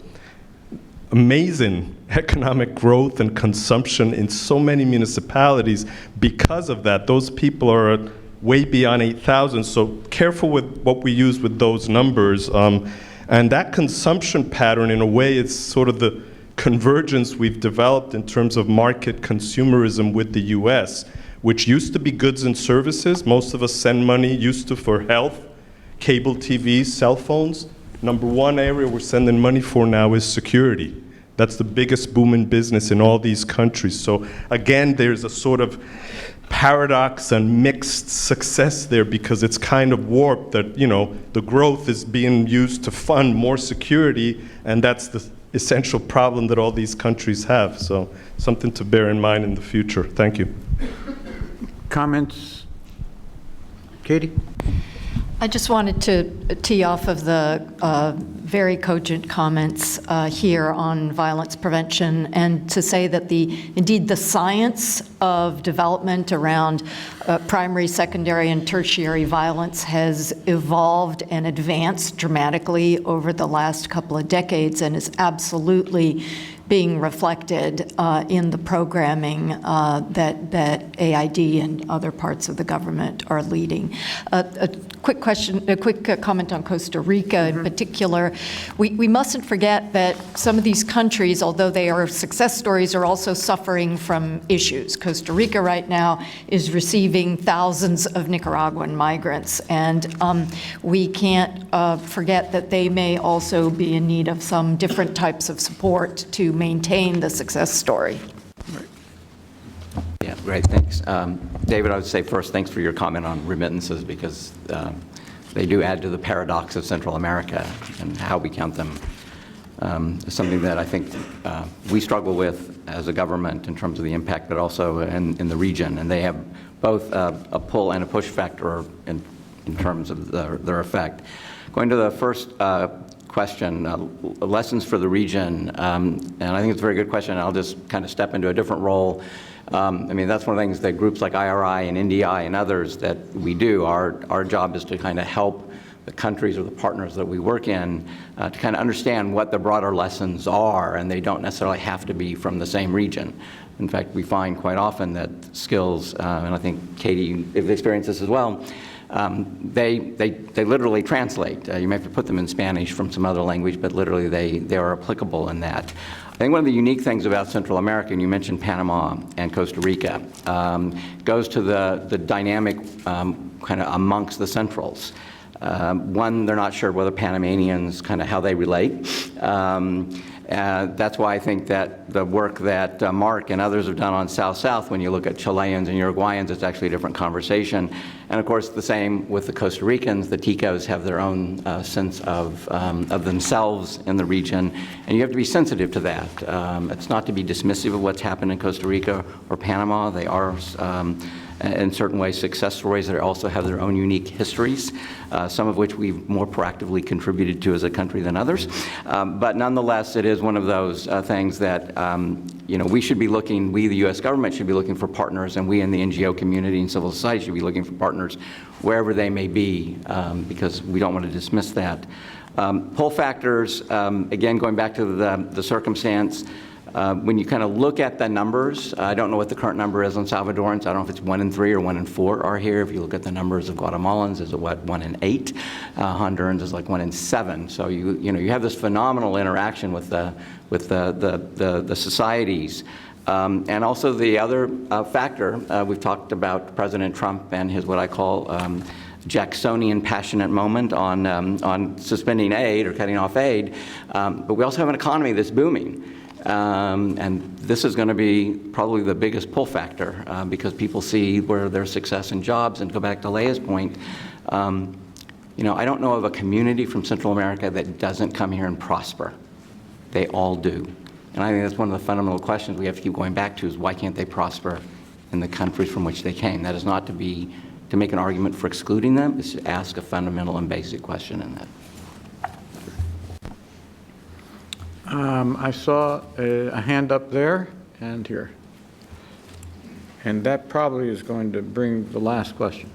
Amazing economic growth and consumption in so many municipalities because of that. Those people are way beyond 8,000, so careful with what we use with those numbers. And that consumption pattern, in a way, is sort of the convergence we've developed in terms of market consumerism with the US, which used to be goods and services. Most of us send money used to for health, cable TV, cell phones. Number one area we're sending money for now is security. That's the biggest booming business in all these countries. So again, there's a sort of paradox and mixed success there because it's kind of warped that, you know, the growth is being used to fund more security, and that's the essential problem that all these countries have. So something to bear in mind in the future. Thank you. Comments? Katie? I just wanted to tee off of the very cogent comments here on violence prevention and to say that indeed the science of development around primary, secondary, and tertiary violence has evolved and advanced dramatically over the last couple of decades and is absolutely being reflected in the programming that AID and other parts of the government are leading. A quick comment on Costa Rica in particular. We mustn't forget that some of these countries, although they are success stories, are also suffering from issues. Costa Rica right now is receiving thousands of Nicaraguan migrants, and we can't forget that they may also be in need of some different types of support to maintain the success story. Yeah, great, thanks. David, I would say first, thanks for your comment on remittances, because they do add to the paradox of Central America and how we count them. It's something that I think we struggle with as a government in terms of the impact, but also in the region. And they have both a pull and a push factor in terms of their effect. Going to the first question, lessons for the region, and I think it's a very good question. I'll just kind of step into a different role. I mean, that's one of the things that groups like IRI and NDI and others that we do, our job is to kind of help the countries or the partners that we work in to kind of understand what the broader lessons are, and they don't necessarily have to be from the same region. In fact, we find quite often that skills, and I think Katie, you've experienced this as well, they literally translate. You may have to put them in Spanish from some other language, but literally they are applicable in that. I think one of the unique things about Central America, and you mentioned Panama and Costa Rica, goes to the dynamic kind of amongst the centrals. One, they're not sure whether Panamanians, kind of how they relate. That's why I think that the work that Mark and others have done on South-South, when you look at Chileans and Uruguayans, it's actually a different conversation. And of course, the same with the Costa Ricans. The Ticos have their own sense of themselves in the region, and you have to be sensitive to that. It's not to be dismissive of what's happened in Costa Rica or Panama. They are in certain ways success stories that also have their own unique histories, some of which we've more proactively contributed to as a country than others. But nonetheless, it is one of those things that we should be looking, we the U.S. government should be looking for partners, and we in the NGO community and civil society should be looking for partners wherever they may be, because we don't want to dismiss that. Pull factors, again, going back to the circumstance, when you kind of look at the numbers, I don't know what the current number is on Salvadorans. I don't know if it's 1 in 3 or 1 in 4 are here. If you look at the numbers of Guatemalans, is it what, 1 in 8? Hondurans is like 1 in 7. So you have this phenomenal interaction with the societies. And also the other factor, we've talked about President Trump and his what I call Jacksonian passionate moment on suspending aid or cutting off aid. But we also have an economy that's booming. And this is going to be probably the biggest pull factor because people see where there's success in jobs. And to go back to Leia's point, I don't know of a community from Central America that doesn't come here and prosper. They all do. And I think that's one of the fundamental questions we have to keep going back to is why can't they prosper in the countries from which they came? That is not to make an argument for excluding them. It's to ask a fundamental and basic question in that. I saw a hand up there and here. And that probably is going to bring the last question.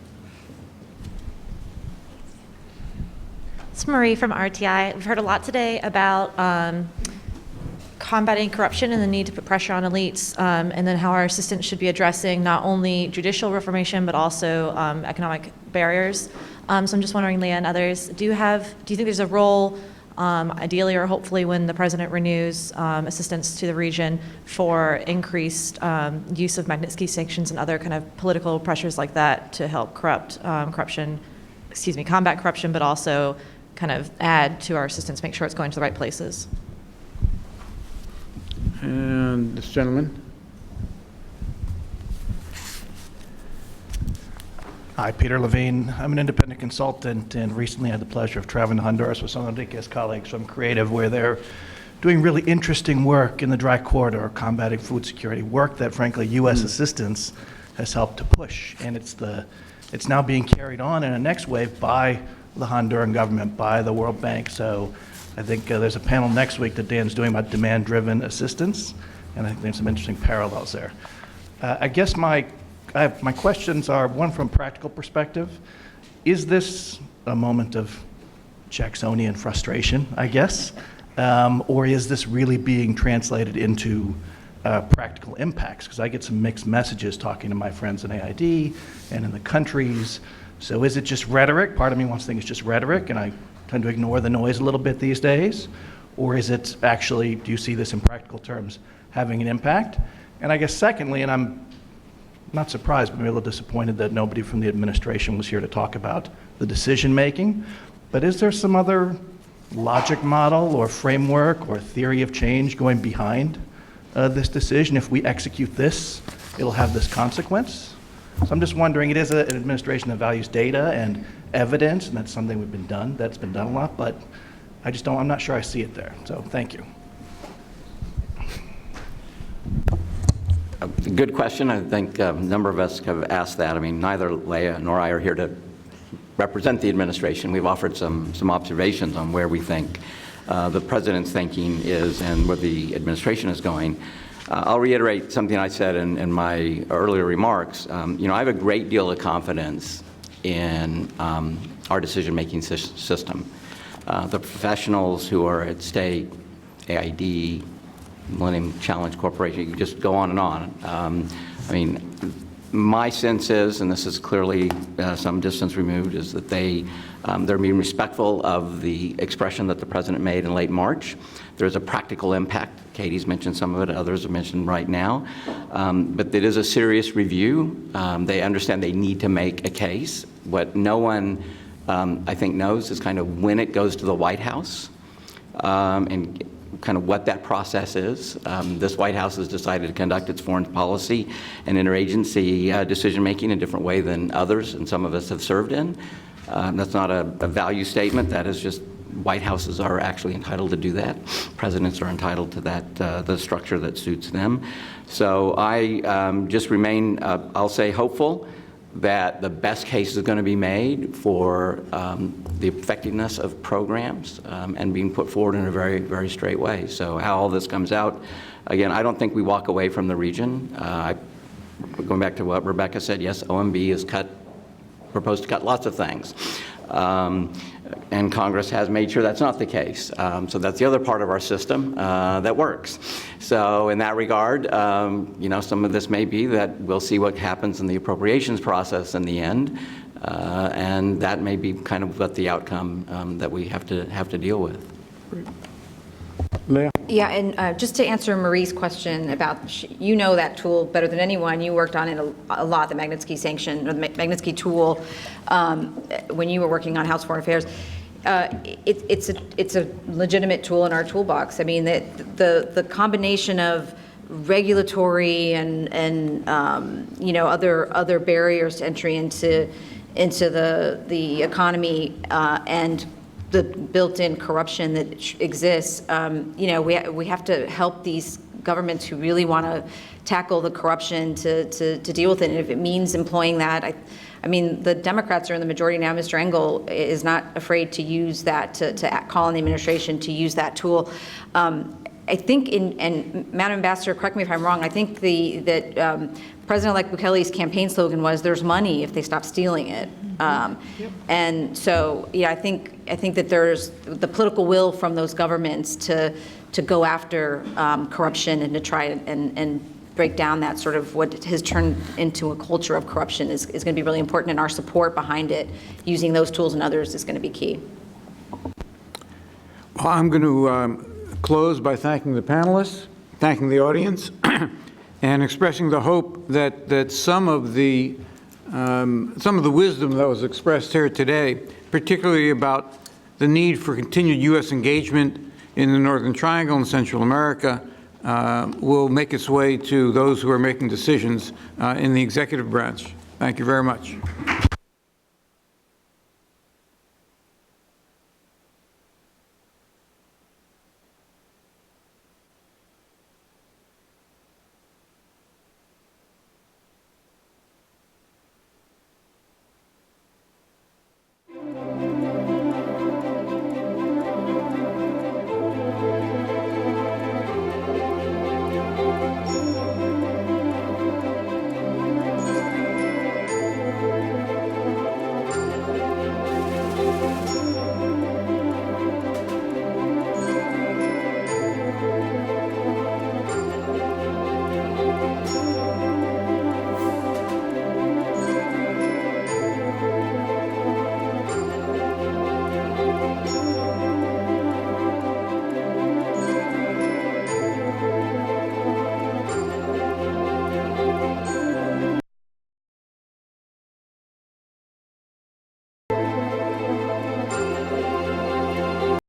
It's Marie from RTI. We've heard a lot today about combating corruption and the need to put pressure on elites, and then how our assistance should be addressing not only judicial reformation, but also economic barriers. So I'm just wondering, Leah and others, do you think there's a role ideally or hopefully when the president renews assistance to the region for increased use of Magnitsky sanctions and other kind of political pressures like that to help combat corruption, but also kind of add to our assistance, make sure it's going to the right places? And this gentleman. Hi, Peter Levine. I'm an independent consultant and recently had the pleasure of traveling to Honduras with some of Enrique's colleagues from Creative, where they're doing really interesting work in the dry corridor, combating food security, work that, frankly, U.S. assistance has helped to push. And it's now being carried on in a next wave by the Honduran government, by the World Bank. So I think there's a panel next week that Dan's doing about demand-driven assistance, and I think there's some interesting parallels there. I guess my questions are, one from a practical perspective. Is this a moment of Jacksonian frustration, I guess? Or is this really being translated into practical impacts? Because I get some mixed messages talking to my friends in AID and in the countries. So is it just rhetoric? Part of me wants to think it's just rhetoric, and I tend to ignore the noise a little bit these days. Or is it actually, do you see this in practical terms having an impact? And I guess secondly, and I'm not surprised, but maybe a little disappointed that nobody from the administration was here to talk about the decision-making, but is there some other logic model or framework or theory of change going behind this decision? If we execute this, it'll have this consequence? So I'm just wondering, it is an administration that values data and evidence, and that's something that's been done a lot, but I'm not sure I see it there. So thank you. Good question. I think a number of us have asked that. I mean, neither Leah nor I are here to represent the administration. We've offered some observations on where we think the president's thinking is and where the administration is going. I'll reiterate something I said in my earlier remarks. You know, I have a great deal of confidence in our decision-making system. The professionals who are at stake, AID, Millennium Challenge Corporation, you can just go on and on. I mean, my sense is, and this is clearly some distance removed, is that they're being respectful of the expression that the president made in late March. There's a practical impact. Katie's mentioned some of it, others have mentioned right now. But it is a serious review. They understand they need to make a case. What no one, I think, knows is kind of when it goes to the White House and kind of what that process is. This White House has decided to conduct its foreign policy and interagency decision-making in a different way than others, and some of us have served in. That's not a value statement. That is just White Houses are actually entitled to do that. Presidents are entitled to that, the structure that suits them. So I just remain, I'll say, hopeful that the best case is going to be made for the effectiveness of programs and being put forward in a very, very straight way. So how all this comes out, again, I don't think we walk away from the region. Going back to what Rebecca said, yes, OMB is proposed to cut lots of things. And Congress has made sure that's not the case. So that's the other part of our system that works. So in that regard, you know, some of this may be that we'll see what happens in the appropriations process in the end, and that may be kind of what the outcome that we have to deal with. Leah? Yeah, and just to answer Marie's question about, you know that tool better than anyone. You worked on it a lot, the Magnitsky sanction, or the Magnitsky tool, when you were working on House Foreign Affairs. It's a legitimate tool in our toolbox. I mean, the combination of regulatory and you know, other barriers to entry into the economy and the built-in corruption that exists, you know, we have to help these governments who really want to tackle the corruption to deal with it. And if it means employing that, I mean, the Democrats are in the majority now. Mr. Engel is not afraid to use that, to call on the administration to use that tool. I think, and Madam Ambassador, correct me if I'm wrong, I think that President-elect Bukele's campaign slogan was, "There's money if they stop stealing it." And so, yeah, I think that there's the political will from those governments to go after corruption and to try and break down that sort of what has turned into a culture of corruption is going to be really important, and our support behind it, using those tools and others, is going to be key. Well, I'm going to close by thanking the panelists, thanking the audience, and expressing the hope that some of the wisdom that was expressed here today, particularly about the need for continued U.S. engagement in the Northern Triangle and Central America, will make its way to those who are making decisions in the executive branch. Thank you very much.